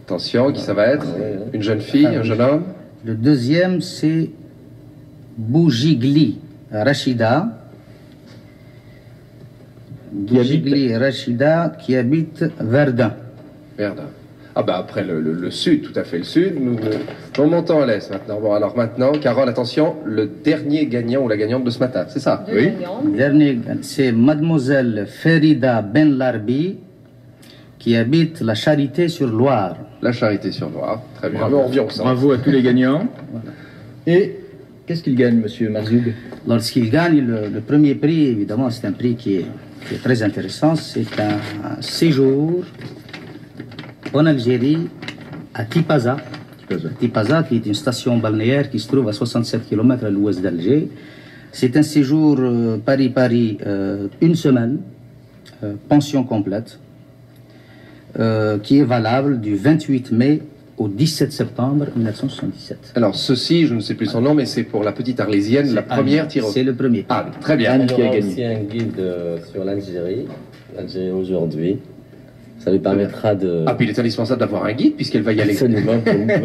Attention, qui ça va être? Une jeune fille, un jeune homme? Le deuxième, c'est Bougigli Rachida. Bougigli Rachida qui habite Verdun. Verdun. Ah bah après le sud, tout à fait le sud. Nous montons à l'est maintenant. Bon alors maintenant, Carole, attention, le dernier gagnant ou la gagnante de ce matin, c'est ça? Oui. Dernier, c'est Mademoiselle Ferida Ben Larbi qui habite la Charité-sur-Loire. La Charité-sur-Loire, très bien. Bravo, bravo à tous les gagnants. Et qu'est-ce qu'il gagne, Monsieur Marzoug? Lorsqu'il gagne le premier prix, évidemment, c'est un prix qui est très intéressant. C'est un séjour en Algérie, à Tipaza. Tipaza, qui est une station balnéaire qui se trouve à 67 km à l'ouest d'Alger. C'est un séjour Paris-Paris, une semaine, pension complète, qui est valable du 28 mai au 17 septembre 1977. Alors ceci, je ne sais plus son nom, mais c'est pour la petite Arlésienne, la première tireuse. C'est le premier. Ah, très bien. Il y aura aussi un guide sur l'Algérie aujourd'hui. Ça lui permettra de... Ah, puis il est indispensable d'avoir un guide, puisqu'elle va y aller. Absolument,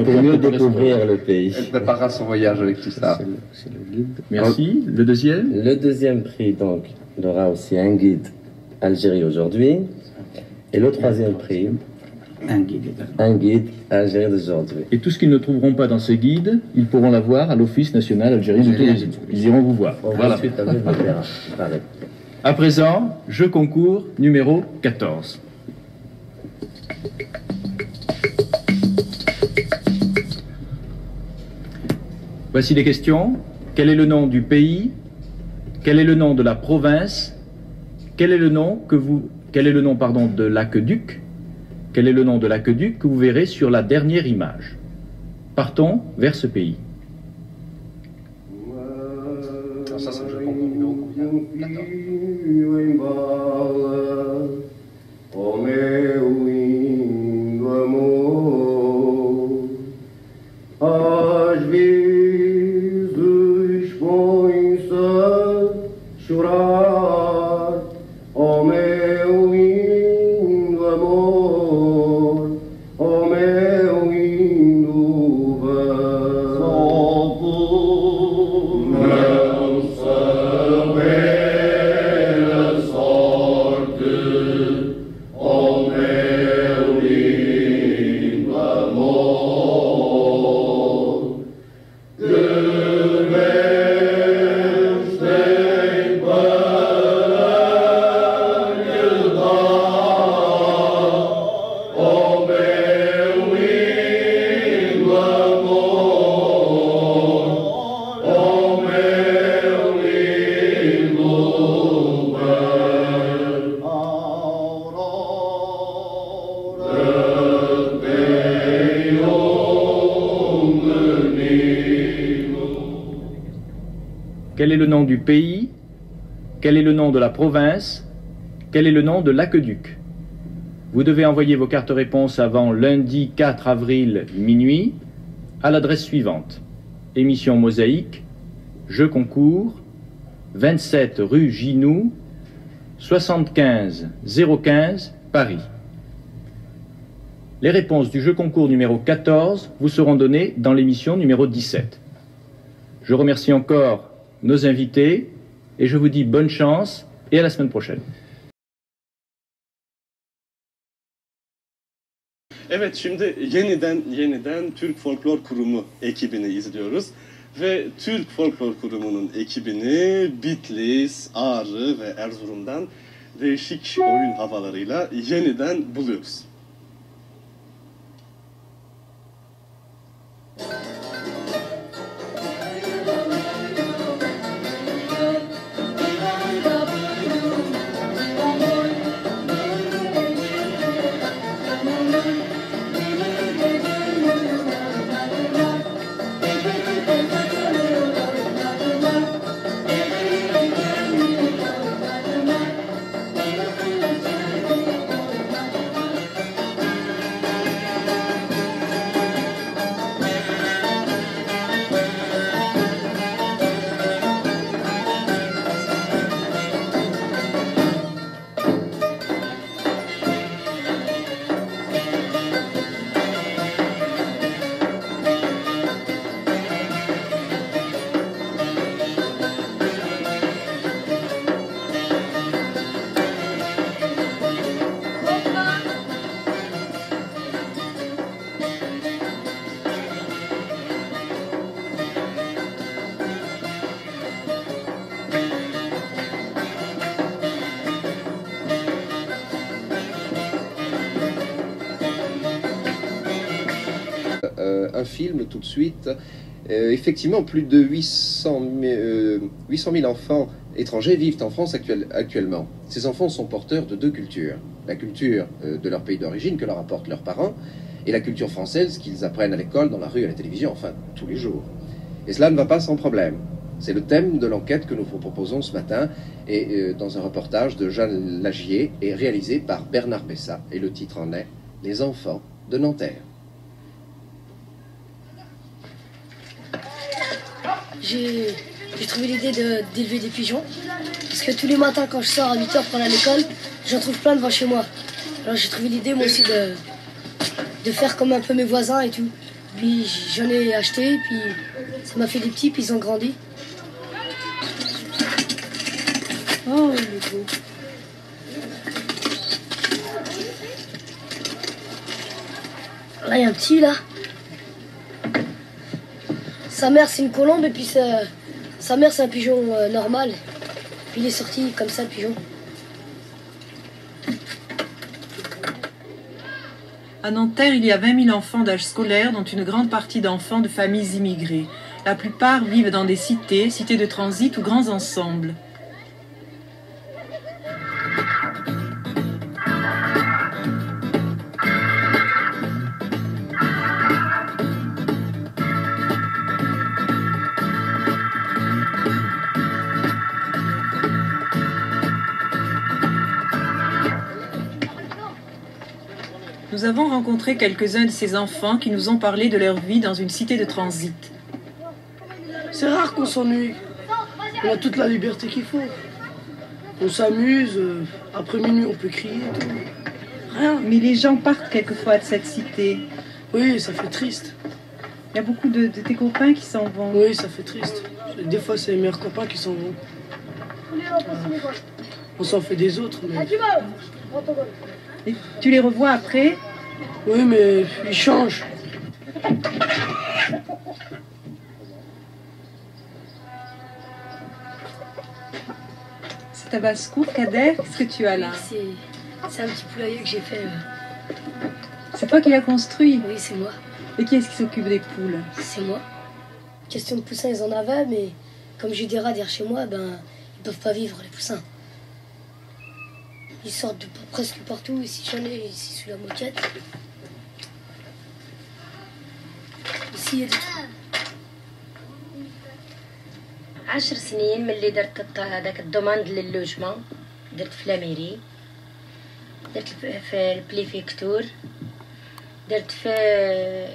pour mieux découvrir le pays. Elle préparera son voyage avec tout ça. C'est le guide. Merci. Le deuxième? Le deuxième prix, donc, il y aura aussi un guide Algérie aujourd'hui. Et le troisième prix, un guide Algérie d'aujourd'hui. Et tout ce qu'ils ne trouveront pas dans ce guide, ils pourront l'avoir à l'Office national algérien du tourisme. Ils iront vous voir. Voilà. Ensuite, à présent, jeu concours numéro 14. Voici les questions. Quel est le nom du pays? Quel est le nom de la province? Quel est le nom de l'aqueduc? Quel est le nom de l'aqueduc que vous verrez sur la dernière image? Partons vers ce pays. Alors ça, c'est le jeu concours numéro combien? 14. Quel est le nom du pays? Quel est le nom de la province? Quel est le nom de l'aqueduc? Vous devez envoyer vos cartes réponses avant lundi 4 avril minuit à l'adresse suivante. Émission Mosaïque, Jeu concours, 27 rue Ginoux, 75 015 Paris. Les réponses du jeu concours numéro 14 vous seront données dans l'émission numéro 17. Je remercie encore nos invités et je vous dis bonne chance et à la semaine prochaine. Evet, şimdi yeniden Türk Folklor Kurumu ekibini izliyoruz. Ve Türk Folklor Kurumu'nun ekibini Bitlis, Ağrı ve Erzurum'dan değişik oyun havalarıyla yeniden buluyoruz. Un film tout de suite. Effectivement, plus de 800 000 enfants étrangers vivent en France actuellement. Ces enfants sont porteurs de deux cultures. La culture de leur pays d'origine que leur apportent leurs parents et la culture française qu'ils apprennent à l'école, dans la rue, à la télévision, enfin tous les jours. Et cela ne va pas sans problème. C'est le thème de l'enquête que nous vous proposons ce matin et dans un reportage de Jeanne Lagier et réalisé par Bernard Bessa. Et le titre en est « Les enfants de Nanterre ». J'ai trouvé l'idée d'élever des pigeons. Parce que tous les matins, quand je sors à 8h pour aller à l'école, j'en trouve plein devant chez moi. Alors j'ai trouvé l'idée, moi aussi, de faire comme un peu mes voisins et tout. Puis j'en ai acheté, puis ça m'a fait des petits, puis ils ont grandi. Oh, il est beau. Là, il y a un petit, là. Sa mère, c'est une colombe, et puis sa mère, c'est un pigeon normal. Puis il est sorti comme ça, le pigeon. À Nanterre, il y a 20 000 enfants d'âge scolaire, dont une grande partie d'enfants de familles immigrées. La plupart vivent dans des cités, cités de transit ou grands ensembles. Nous avons rencontré quelques-uns de ces enfants qui nous ont parlé de leur vie dans une cité de transit. C'est rare qu'on s'ennuie. On a toute la liberté qu'il faut. On s'amuse, après minuit on peut crier et tout. Rien. Mais les gens partent quelquefois de cette cité. Oui, ça fait triste. Il y a beaucoup de tes copains qui s'en vont. Oui, ça fait triste. Des fois c'est les meilleurs copains qui s'en vont. On s'en fait des autres, mais... Et tu les revois après? Oui, mais ils changent. C'est ta basse-cour, Kader? Qu'est-ce que tu as là? C'est un petit poulailler que j'ai fait. C'est toi qui l'as construit? Oui, c'est moi. Et qui est-ce qui s'occupe des poules? C'est moi. Question de poussins, ils en avaient, mais comme j'ai des rats derrière chez moi, ben, ils peuvent pas vivre, les poussins. Ils sortent de presque partout. Ici, j'en ai ici sous la moquette. Ici, il y a des... 10 سنين من اللي درت هذاك الدوماند لللوجمون درت في لاميري درت في البليفيكتور درت في.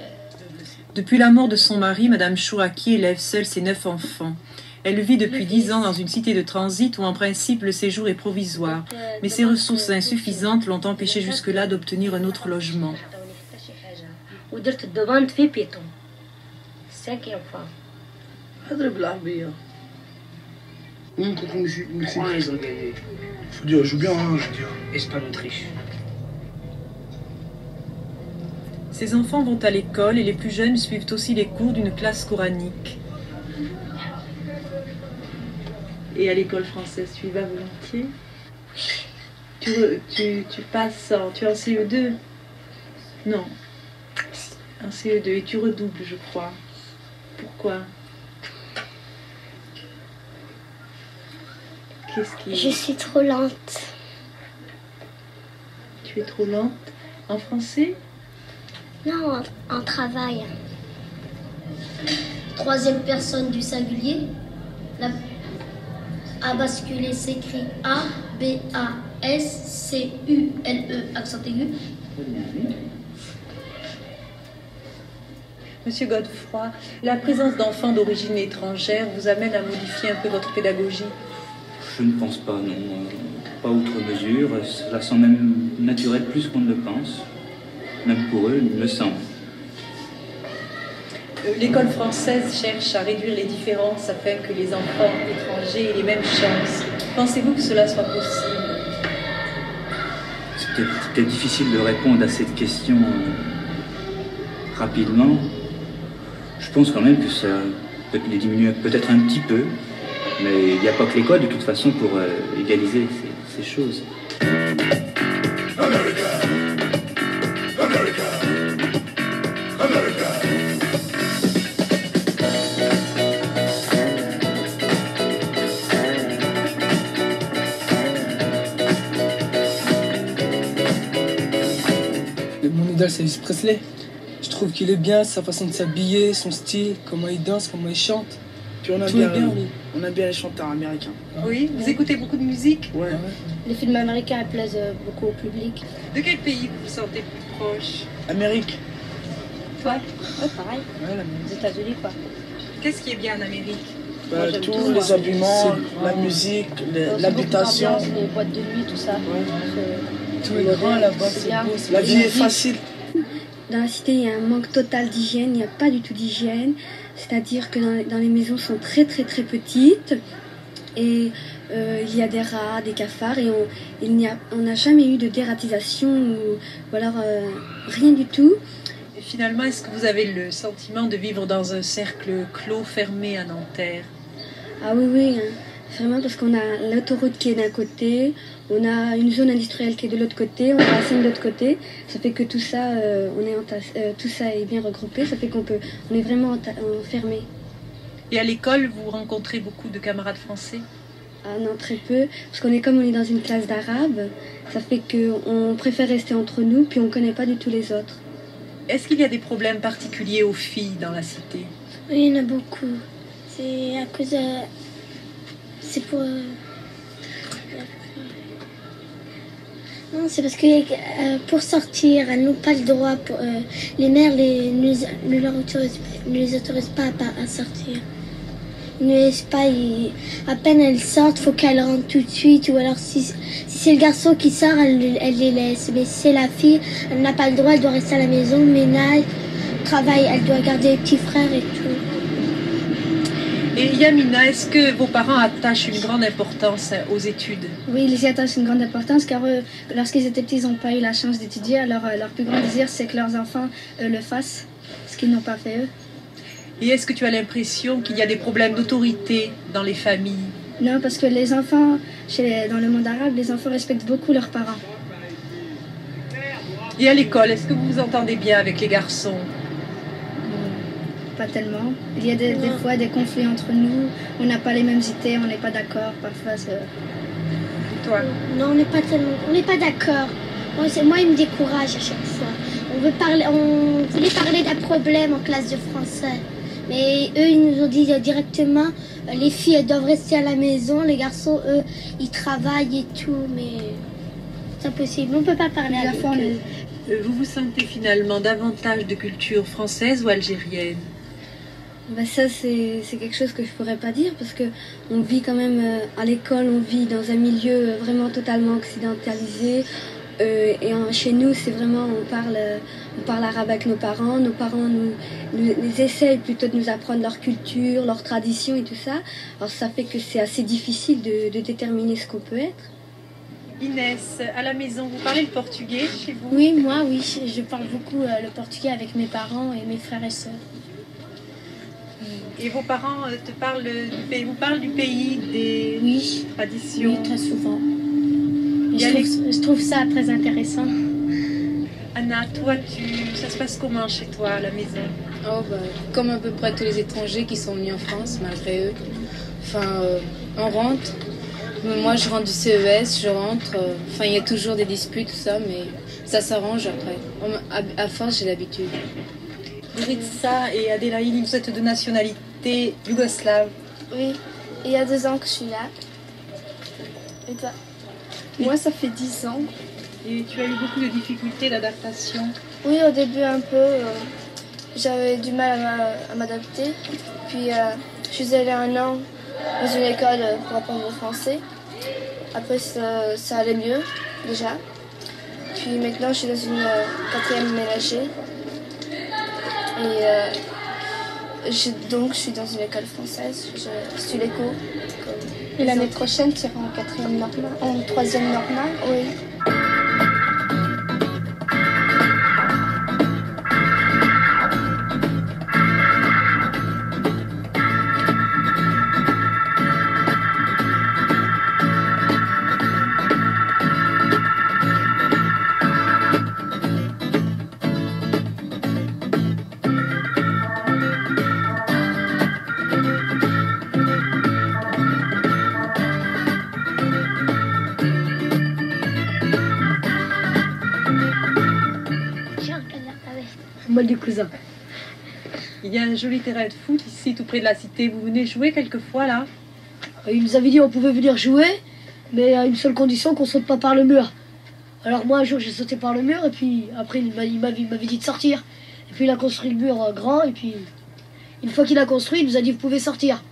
Depuis la mort de son mari, Madame Chouraki élève seule ses 9 enfants. Elle vit depuis 10 ans dans une cité de transit où en principe le séjour est provisoire, mais ses ressources insuffisantes l'ont empêché jusque-là d'obtenir un autre logement. ودرت الدوماند في بيتون 5 enfants. هذا بالعربية. Ils ont gagné. Faut dire, joue bien, hein, je veux dire. Espagne-Autriche. Ses enfants vont à l'école et les plus jeunes suivent aussi les cours d'une classe coranique. Et à l'école française, tu y vas volontiers? Tu passes en... Tu es en CE2? Non. En CE2 et tu redoubles, je crois. Pourquoi? Qu'est-ce qui... Je suis trop lente. Tu es trop lente? En français? Non, en travail. Troisième personne du singulier. A basculé s'écrit A, B, A, S, C, U, L, E, accent aigu. Monsieur Godefroy, la présence d'enfants d'origine étrangère vous amène à modifier un peu votre pédagogie? Je ne pense pas, non. Pas outre mesure. Cela semble même naturel plus qu'on ne le pense. Même pour eux, il me semble. L'école française cherche à réduire les différences afin que les enfants étrangers aient les mêmes chances. Pensez-vous que cela soit possible? C'est peut-être difficile de répondre à cette question rapidement. Je pense quand même que ça peut les diminuer peut-être un petit peu, mais il n'y a pas que l'école de toute façon pour égaliser ces choses. Mon idole, c'est Elvis Presley. Je trouve qu'il est bien, sa façon de s'habiller, son style, comment il danse, comment il chante. Puis on aime bien les chanteurs américains. Oui, vous écoutez beaucoup de musique? Ouais. Les films américains plaisent beaucoup au public. De quel pays vous vous sentez plus proche? Amérique. Ouais, pareil. Ouais, les États-Unis, quoi. Qu'est-ce qui est bien en Amérique? Tous les habillements, la musique, l'habitation. Les boîtes de nuit, tout ça. Tout est grand là-bas, c'est beau. La vie est facile. Dans la cité, il y a un manque total d'hygiène, il n'y a pas du tout d'hygiène. C'est-à-dire que dans les maisons sont très très très petites et il y a des rats, des cafards et on n'a jamais eu de dératisation ou alors rien du tout. Et finalement, est-ce que vous avez le sentiment de vivre dans un cercle clos, fermé à Nanterre? Ah oui, hein. Vraiment parce qu'on a l'autoroute qui est d'un côté, on a une zone industrielle qui est de l'autre côté, on a la Seine de l'autre côté. Ça fait que tout ça, tout ça est bien regroupé, ça fait on est vraiment enfermé. Et à l'école, vous rencontrez beaucoup de camarades français? Ah non, très peu, parce qu'on est dans une classe d'arabe, ça fait qu'on préfère rester entre nous, puis on ne connaît pas du tout les autres. Est-ce qu'il y a des problèmes particuliers aux filles dans la cité? Oui, il y en a beaucoup. C'est à cause de... C'est pour... Non, c'est parce que pour sortir, elles n'ont pas le droit. Les mères ne les autorisent pas à sortir. Ils ne laissent pas. À peine elles sortent, il faut qu'elles rentrent tout de suite. Ou alors si c'est le garçon qui sort, elle les laisse. Mais si c'est la fille, elle n'a pas le droit, elle doit rester à la maison, ménage, travail, elle doit garder les petits frères et tout. Et Yamina, est-ce que vos parents attachent une grande importance aux études? Oui, ils y attachent une grande importance car lorsqu'ils étaient petits, ils n'ont pas eu la chance d'étudier. Alors leur plus grand désir, c'est que leurs enfants le fassent, ce qu'ils n'ont pas fait eux. Et est-ce que tu as l'impression qu'il y a des problèmes d'autorité dans les familles? Non, parce que les enfants, dans le monde arabe, les enfants respectent beaucoup leurs parents. Et à l'école, est-ce que vous vous entendez bien avec les garçons? Pas tellement. Il y a des fois des conflits entre nous. On n'a pas les mêmes idées, on n'est pas d'accord. Parfois, Et toi? Non, on n'est pas d'accord. Moi, il me décourage à chaque fois. On voulait parler d'un problème en classe de français. Mais eux, ils nous ont dit directement, les filles elles doivent rester à la maison, les garçons eux ils travaillent et tout, mais c'est impossible, on peut pas parler à la fois. Vous vous sentez finalement davantage de culture française ou algérienne? Bah ça c'est quelque chose que je pourrais pas dire parce que on vit quand même à l'école, on vit dans un milieu vraiment totalement occidentalisé chez nous c'est vraiment on parle arabe avec nos parents nous essayent plutôt de nous apprendre leur culture, leur tradition et tout ça. Alors ça fait que c'est assez difficile de déterminer ce qu'on peut être. Inès, à la maison, vous parlez le portugais chez vous? Oui, moi oui, je parle beaucoup le portugais avec mes parents et mes frères et sœurs. Et vos parents vous parlent du pays, des traditions? Oui, très souvent. Je trouve ça très intéressant. Anna, toi, ça se passe comment chez toi à la maison? Comme à peu près tous les étrangers qui sont venus en France, malgré eux. On rentre. Moi, je rentre du CES, je rentre. Il y a toujours des disputes, tout ça, mais ça s'arrange après. À force, j'ai l'habitude. Maritza et Adélaïde, vous êtes de nationalité yougoslave. Oui, il y a 2 ans que je suis là. Et toi? Moi, ça fait 10 ans. Et tu as eu beaucoup de difficultés d'adaptation? Oui, au début un peu. J'avais du mal à m'adapter. Puis, je suis allée 1 an dans une école pour apprendre le français. Après, ça allait mieux, déjà. Puis maintenant, je suis dans une 4e ménagée. Et donc, je suis dans une école française. Je suis les cours. Et l'année prochaine, tu iras en 4e normale, en 3e normale? Oui. Moi du cousin. Il y a un joli terrain de foot ici, tout près de la cité. Vous venez jouer quelquefois là? Il nous avait dit qu'on pouvait venir jouer, mais à une seule condition, qu'on saute pas par le mur. Alors moi un jour j'ai sauté par le mur et puis après il m'avait dit de sortir. Et puis il a construit le mur grand et puis une fois qu'il a construit, il nous a dit vous pouvez sortir.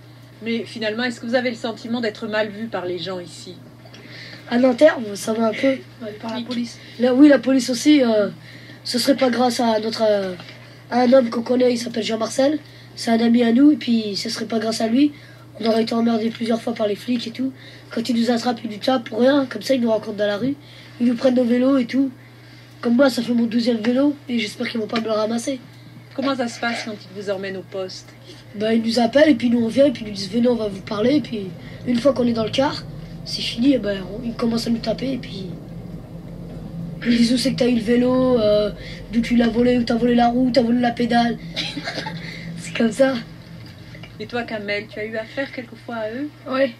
Mais finalement, est-ce que vous avez le sentiment d'être mal vu par les gens ici? À Nanterre, ça va un peu. Par la police? Oui, la police aussi. Ce serait pas grâce à un homme qu'on connaît, il s'appelle Jean-Marcel. C'est un ami à nous, et puis ce serait pas grâce à lui. On aurait été emmerdés plusieurs fois par les flics et tout. Quand ils nous attrapent, ils nous tapent pour rien. Comme ça, ils nous rencontrent dans la rue. Ils nous prennent nos vélos et tout. Comme moi, ça fait mon 12e vélo, et j'espère qu'ils vont pas me le ramasser. Comment ça se passe quand ils vous emmènent au poste? Ils nous appellent, et puis nous on vient, et puis ils nous disent venez, on va vous parler. Et puis une fois qu'on est dans le car, c'est fini, et ils commencent à nous taper, et puis... Ils disent où c'est que t'as eu le vélo, d'où tu l'as volé, où t'as volé la roue, où t'as volé la pédale. C'est comme ça. Et toi, Kamel, tu as eu affaire quelquefois à eux? Oui.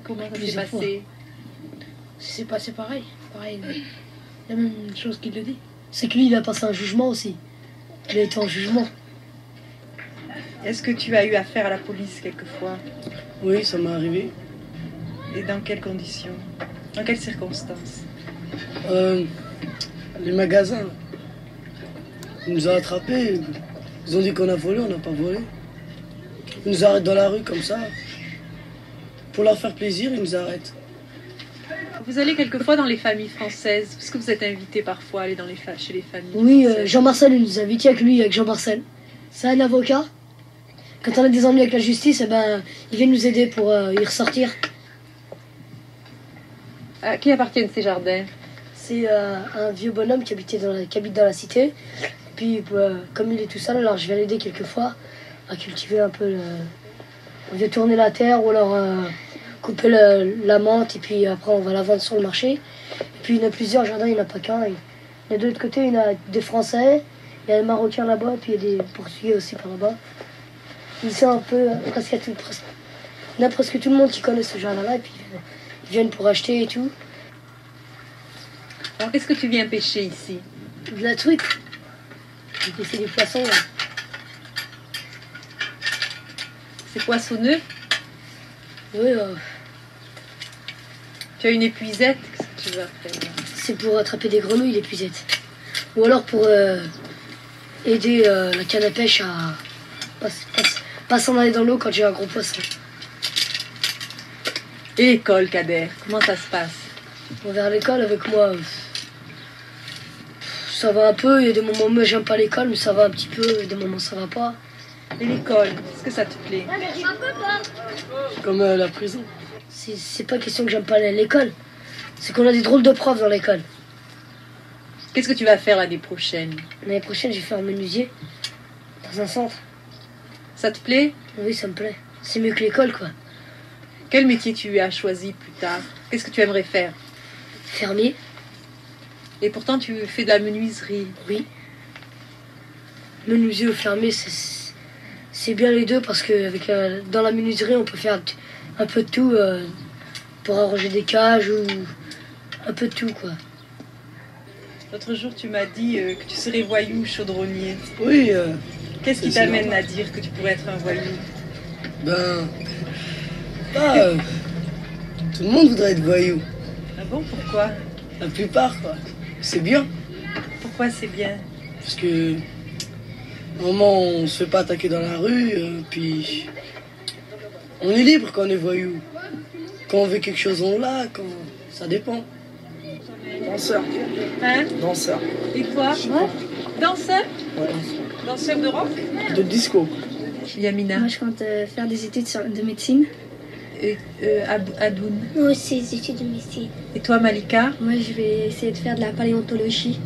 Comment ça s'est passé? C'est passé pareil. La même chose qu'il le dit. C'est que lui, il a passé un jugement aussi. Il a été en jugement. Est-ce que tu as eu affaire à la police quelquefois? Oui, ça m'est arrivé. Et dans quelles conditions? Dans quelles circonstances? Les magasins. Ils nous ont attrapés. Ils ont dit qu'on a volé, on n'a pas volé. Ils nous arrêtent dans la rue comme ça. Pour leur faire plaisir, ils nous arrêtent. Vous allez quelquefois dans les familles françaises? Est-ce que vous êtes invité parfois à aller chez les familles? Oui, Jean-Marcel il nous a invités avec Jean-Marcel. C'est un avocat. Quand on a des ennuis avec la justice, il vient nous aider pour y ressortir. À qui appartiennent ces jardins? C'est un vieux bonhomme qui habite dans la cité. Puis, comme il est tout seul, alors je viens l'aider quelquefois à cultiver un peu. On vient tourner la terre ou alors couper la menthe et puis après on va la vendre sur le marché. Et puis il y en a plusieurs jardins, il n'y en a pas qu'un. Il y a de l'autre côté, il y en a des Français, il y a des Marocains là-bas, puis il y a des Portugais aussi par là-bas. Ici un peu, il y a presque tout le monde qui connaît ce jardin-là et puis ils viennent pour acheter et tout. Alors qu'est-ce que tu viens pêcher ici? De la truite. J'ai pêché des poissons. Là. C'est poissonneux? Oui, Tu as une épuisette, qu'est-ce que tu vas faire? c'est pour attraper des grenouilles, l'épuisette. Ou alors pour aider la canne à pêche à pas s'en aller dans l'eau quand j'ai un gros poisson. Et l'école, Kader, comment ça se passe? Bon, vers l'école avec moi, ça va un peu. Il y a des moments où j'aime pas l'école, mais ça va un petit peu. Il y a des moments où ça va pas. Et l'école, est-ce que ça te plaît? Comme la prison. C'est pas question que j'aime pas l'école. C'est qu'on a des drôles de profs dans l'école. Qu'est-ce que tu vas faire l'année prochaine? L'année prochaine, je vais faire menuisier dans un centre. Ça te plaît? Oui, ça me plaît. C'est mieux que l'école, quoi. Quel métier tu as choisi plus tard? Qu'est-ce que tu aimerais faire? Fermier. Et pourtant, tu fais de la menuiserie. Oui. Menuisier ou fermier, c'est bien les deux parce que dans la menuiserie, on peut faire un peu de tout pour arranger des cages ou un peu de tout, quoi. L'autre jour, tu m'as dit que tu serais voyou chaudronnier. Oui. Qu'est-ce qui t'amène à dire que tu pourrais être un voyou? Tout le monde voudrait être voyou. Ah bon, pourquoi? La plupart, quoi. C'est bien. Pourquoi c'est bien? Parce que au moment on se fait pas attaquer dans la rue, puis on est libre quand on est voyou. Quand on veut quelque chose, on l'a, quand ça dépend. Danseur. Hein? Danseur. Et toi? Danseur? Ouais. Danseur de rock? De disco. Yamina? Moi, je compte faire des études de médecine. Et Adoun? Moi aussi, des études de médecine. Et toi, Malika? Moi, je vais essayer de faire de la paléontologie.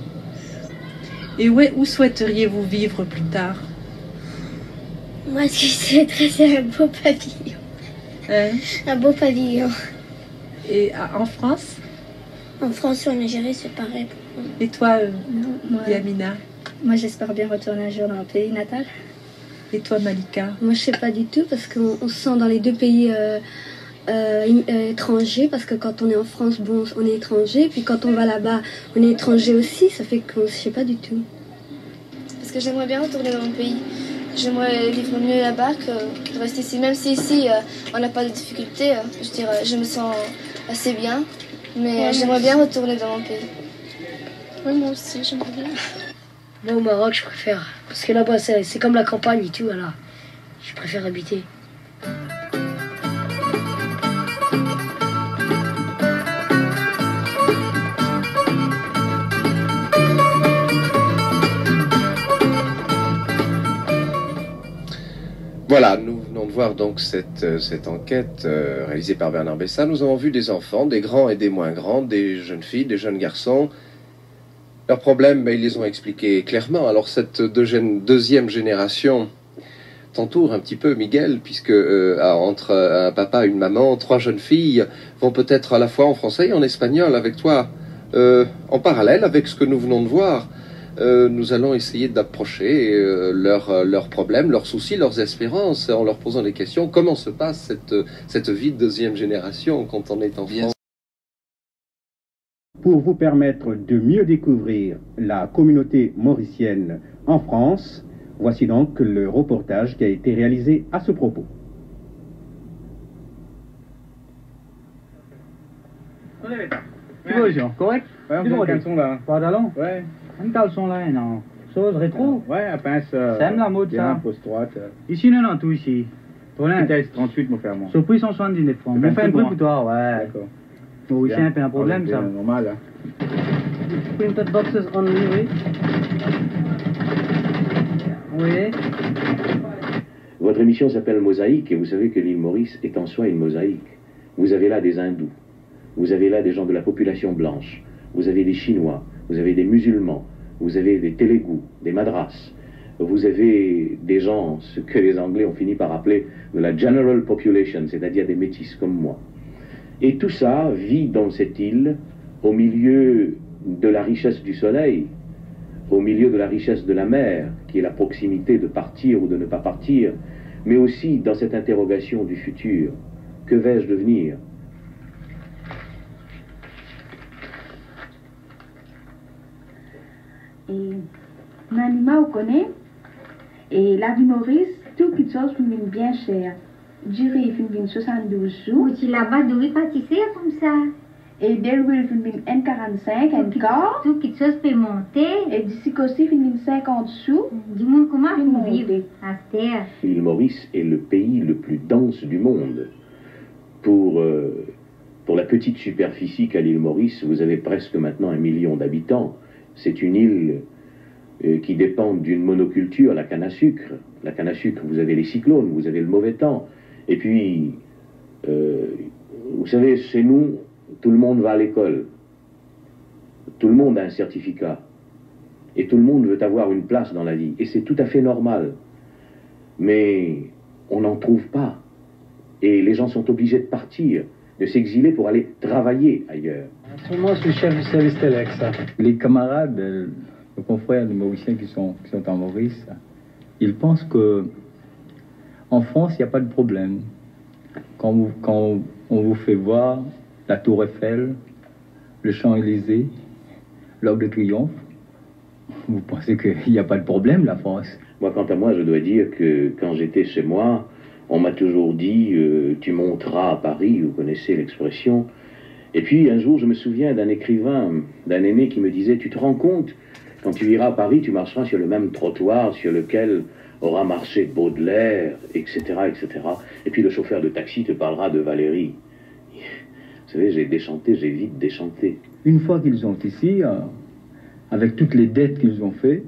Et où souhaiteriez-vous vivre plus tard? Moi, ce que je souhaiterais, c'est un beau pavillon. Hein? Un beau pavillon. Et en France? En France ou en Algérie, c'est pareil. Et toi, moi, Yamina? Moi, j'espère bien retourner un jour dans mon pays natal. Et toi, Malika? Moi, je sais pas du tout parce qu'on se sent dans les deux pays étrangers. Parce que quand on est en France, bon, on est étranger. Puis quand on va là-bas, on est étranger aussi. Ça fait qu'on ne sait pas du tout. Parce que j'aimerais bien retourner dans mon pays. J'aimerais vivre mieux là-bas que de rester ici. Même si ici, on n'a pas de difficultés, je dirais, je me sens assez bien. Mais j'aimerais bien retourner dans mon pays. Oui, moi aussi, j'aimerais bien. Moi, au Maroc, je préfère. Parce que là-bas, c'est comme la campagne et tout, voilà. Je préfère habiter. Voilà, nous venons de voir donc cette enquête réalisée par Bernard Bessa. Nous avons vu des enfants, des grands et des moins grands, des jeunes filles, des jeunes garçons. Leurs problèmes, ils les ont expliqués clairement. Alors cette deuxième génération t'entoure un petit peu, Miguel, puisque entre un papa et une maman, 3 jeunes filles vont peut-être à la fois en français et en espagnol avec toi. En parallèle avec ce que nous venons de voir, nous allons essayer d'approcher leurs problèmes, leurs soucis, leurs espérances, en leur posant des questions. Comment se passe cette vie de deuxième génération quand on est en France? Pour vous permettre de mieux découvrir la communauté mauricienne en France, voici donc le reportage qui a été réalisé à ce propos. Correct? Ouais, on a un caleçon là. Pas d'allons? Ouais. Un caleçon là, non. Chose rétro? Ouais, à pince. C'est la mode ça. Pose droite. Ici, non, tout ici. Vitesse 38, mon frère, moi. Sur prix 179 francs. On fait un prix pour toi, ouais. D'accord. Bon, ici, un problème ça. Normal, hein. Printed boxes only, oui. Oui. Votre émission s'appelle Mosaïque et vous savez que l'île Maurice est en soi une mosaïque. Vous avez là des hindous, vous avez là des gens de la population blanche, vous avez des Chinois, vous avez des musulmans, vous avez des Télégoûs, des Madras, vous avez des gens, ce que les Anglais ont fini par appeler de la general population, c'est-à-dire des métis comme moi. Et tout ça vit dans cette île au milieu de la richesse du soleil, au milieu de la richesse de la mer, qui est la proximité de partir ou de ne pas partir, mais aussi dans cette interrogation du futur. Que vais-je devenir? Et Nanima, on connaît, et là du Maurice, tout quelque chose pour une bien cher. Durer fin 72 jours. Ou là-bas, Durer pâtisser comme ça. Et Delwil fin N45 encore. Tout qui chose peut monter. Et d'ici aussi fin 50 sous. Dis-moi comment vous vivez à terre. L'île Maurice est le pays le plus dense du monde. Pour la petite superficie qu'a l'île Maurice, vous avez presque maintenant 1 million d'habitants. C'est une île qui dépend d'une monoculture, la canne à sucre. La canne à sucre, vous avez les cyclones, vous avez le mauvais temps. Et puis, vous savez, chez nous, tout le monde va à l'école. Tout le monde a un certificat. Et tout le monde veut avoir une place dans la vie. Et c'est tout à fait normal. Mais on n'en trouve pas. Et les gens sont obligés de partir, de s'exiler pour aller travailler ailleurs. Moi, je suis chef du service Telex. Les camarades, les confrères de Mauriciens qui sont en Maurice, ils pensent que en France, il n'y a pas de problème. Quand on vous fait voir la Tour Eiffel, le Champs-Élysées, l'Arc de Triomphe, vous pensez qu'il n'y a pas de problème, la France? Moi, quant à moi, je dois dire que quand j'étais chez moi, on m'a toujours dit tu monteras à Paris, vous connaissez l'expression. Et puis un jour, je me souviens d'un écrivain, d'un aîné qui me disait tu te rends compte, quand tu iras à Paris, tu marcheras sur le même trottoir sur lequel aura marché Baudelaire, etc., etc. Et puis le chauffeur de taxi te parlera de Valérie. Vous savez, j'ai déchanté, j'ai vite déchanté. Une fois qu'ils sont ici, avec toutes les dettes qu'ils ont fait,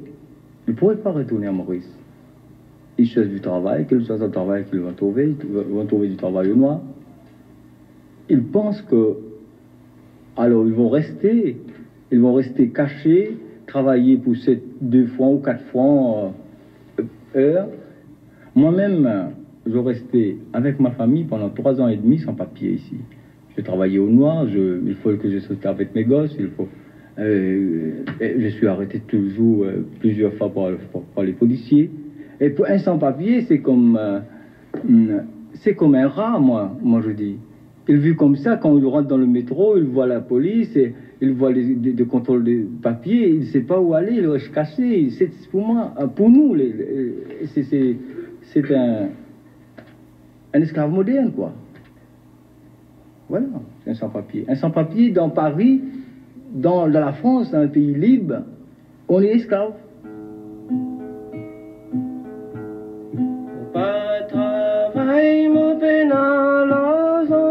ils ne pourraient pas retourner à Maurice. Ils cherchent du travail, quel soit le travail qu'ils vont trouver, ils vont trouver du travail au noir. Ils pensent que, alors ils vont rester cachés, travailler pour 2 francs ou 4 francs heure. Moi-même, je restais avec ma famille pendant 3 ans et demi sans papier ici. Je travaillais au noir, il faut que je sorte avec mes gosses, je suis arrêté toujours plusieurs fois par les policiers. Et pour un sans-papier, c'est comme un rat, moi je dis. Il vit comme ça, quand il rentre dans le métro, il voit la police, et il voit les contrôles de papier, il ne sait pas où aller, il reste caché. C'est pour nous, c'est un esclave moderne, quoi. Voilà, c'est un sans-papier. Un sans-papier dans Paris, dans la France, dans un pays libre, on est esclave. Pas travail, mon pénaloso.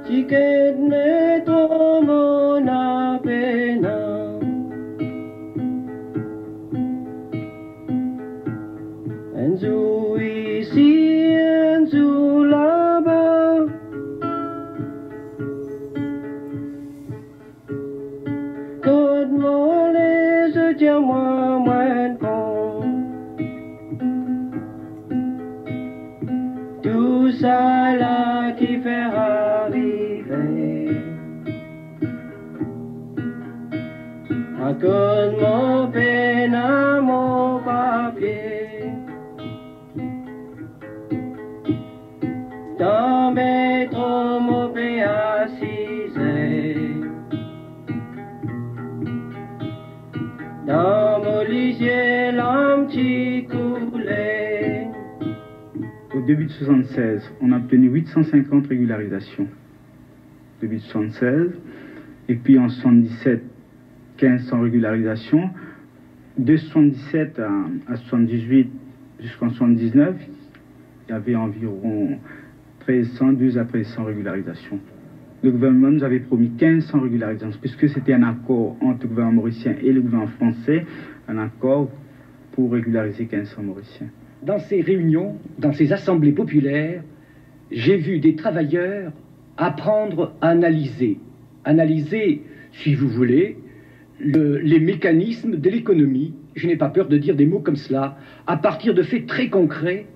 Ticket métro, mon apena. Enzo ici, Enzo là-bas. Code mollet, je tiens moi moins con. Tout ça là qui fait arriver. À cause de mon peine à mon papier. Dans métro, mon assisé. Dans mon lycée, l'homme qui coulait. Au début de 1976, on a obtenu 850 régularisations. Début de 1976. Et puis en 1977, 1500 régularisations. De 1977 à 1978 jusqu'en 1979, il y avait environ 1300, 12 à 1300 régularisations. Le gouvernement nous avait promis 1500 régularisations, puisque c'était un accord entre le gouvernement mauricien et le gouvernement français, un accord pour régulariser 1500 Mauriciens. Dans ces réunions, dans ces assemblées populaires, j'ai vu des travailleurs apprendre à analyser, si vous voulez, les mécanismes de l'économie, je n'ai pas peur de dire des mots comme cela, à partir de faits très concrets,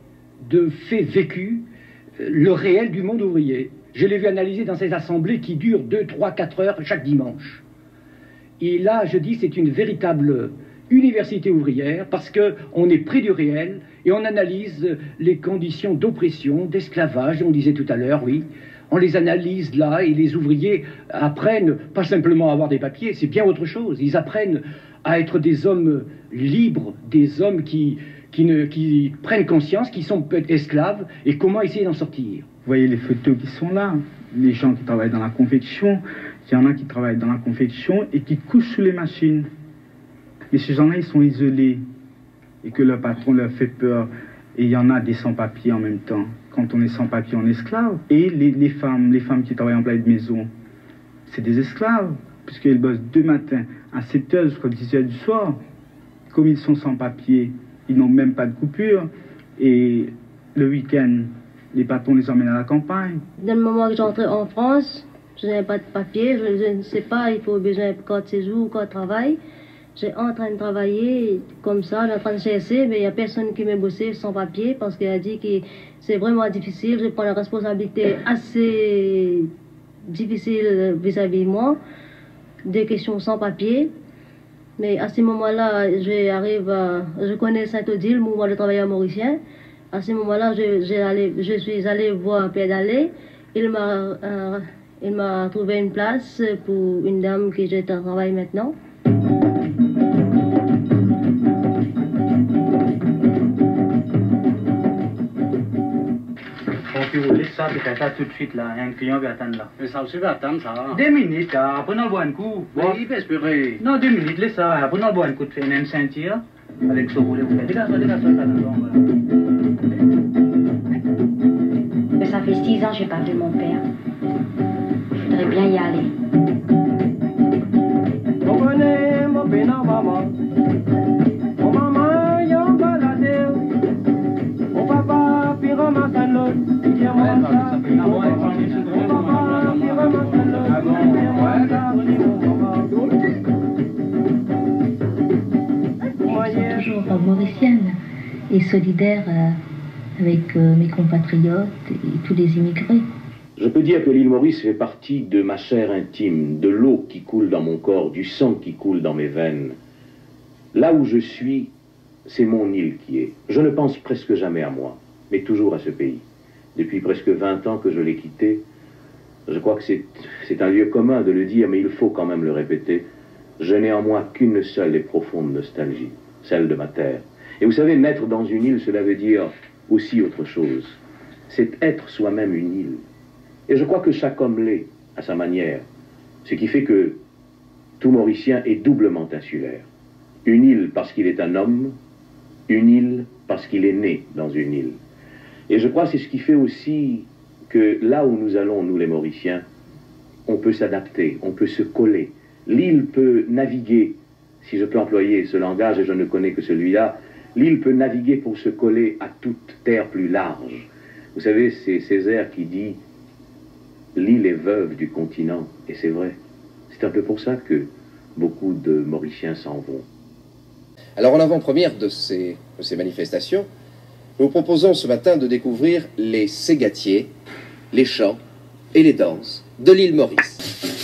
de faits vécus, le réel du monde ouvrier. Je l'ai vu analyser dans ces assemblées qui durent 2, 3, 4 heures chaque dimanche. Et là, je dis, c'est une véritable université ouvrière parce qu'on est près du réel et on analyse les conditions d'oppression, d'esclavage, on disait tout à l'heure, oui. On les analyse là et les ouvriers apprennent pas simplement à avoir des papiers, c'est bien autre chose. Ils apprennent à être des hommes libres, des hommes qui qui prennent conscience qu'ils sont peut-être esclaves et comment essayer d'en sortir. Vous voyez les photos qui sont là, les gens qui travaillent dans la confection, il y en a qui travaillent dans la confection et qui couchent sous les machines. Mais ces gens-là, ils sont isolés et que leur patron leur fait peur. Et il y en a des sans-papiers en même temps. Quand on est sans-papiers, on est esclave. Et les femmes qui travaillent en plein de maison, c'est des esclaves, puisqu'elles bossent 2 matins à 7h jusqu'à 10h du soir. Comme ils sont sans-papiers, ils n'ont même pas de coupure. Et le week-end, les patrons les emmènent à la campagne. Dans le moment que j'entrais en France, je n'avais pas de papier, je ne sais pas, il faut besoin de carte de séjour ou carte de travail. J'étais en train de travailler comme ça, en train de chercher, mais il n'y a personne qui m'a bossé sans papier parce qu'il a dit que c'est vraiment difficile. Je prends la responsabilité assez difficile vis-à-vis de moi, des questions sans papier. Mais à ce moment-là, je connais Saint-Odile, le mouvement de travailleurs mauriciens. À ce moment-là, je suis allée voir Pierre Dallet. Il m'a trouvé une place pour une dame qui est en travail maintenant. Laisse ça, tu fais ça tout de suite là, un client va attendre là. Mais ça aussi va attendre ça. 2 minutes, après on boit un coup. Bon. Il peut espérer. Non, 2 minutes, laisse ça, après on boit un coup de faire un ceinture avec ce roulet. Dégage ça, Mais ça fait 6 ans que j'ai pas vu mon père. Je voudrais bien y aller. Toujours mauricienne et solidaire avec mes compatriotes et tous les immigrés. Je peux dire que l'île Maurice fait partie de ma chair intime, de l'eau qui coule dans mon corps, du sang qui coule dans mes veines. Là où je suis, c'est mon île qui est. Je ne pense presque jamais à moi, mais toujours à ce pays. Depuis presque 20 ans que je l'ai quitté, je crois que c'est un lieu commun de le dire, mais il faut quand même le répéter. Je n'ai en moi qu'une seule et profonde nostalgie, celle de ma terre. Et vous savez, naître dans une île, cela veut dire aussi autre chose. C'est être soi-même une île. Et je crois que chaque homme l'est, à sa manière. Ce qui fait que tout Mauricien est doublement insulaire. Une île parce qu'il est un homme, une île parce qu'il est né dans une île. Et je crois que c'est ce qui fait aussi que là où nous allons, nous les Mauriciens, on peut s'adapter, on peut se coller. L'île peut naviguer, si je peux employer ce langage, et je ne connais que celui-là, l'île peut naviguer pour se coller à toute terre plus large. Vous savez, c'est Césaire qui dit « L'île est veuve du continent », et c'est vrai. C'est un peu pour ça que beaucoup de Mauriciens s'en vont. Alors, en avant-première de ces manifestations, nous vous proposons ce matin de découvrir les ségatiers, les chants et les danses de l'île Maurice.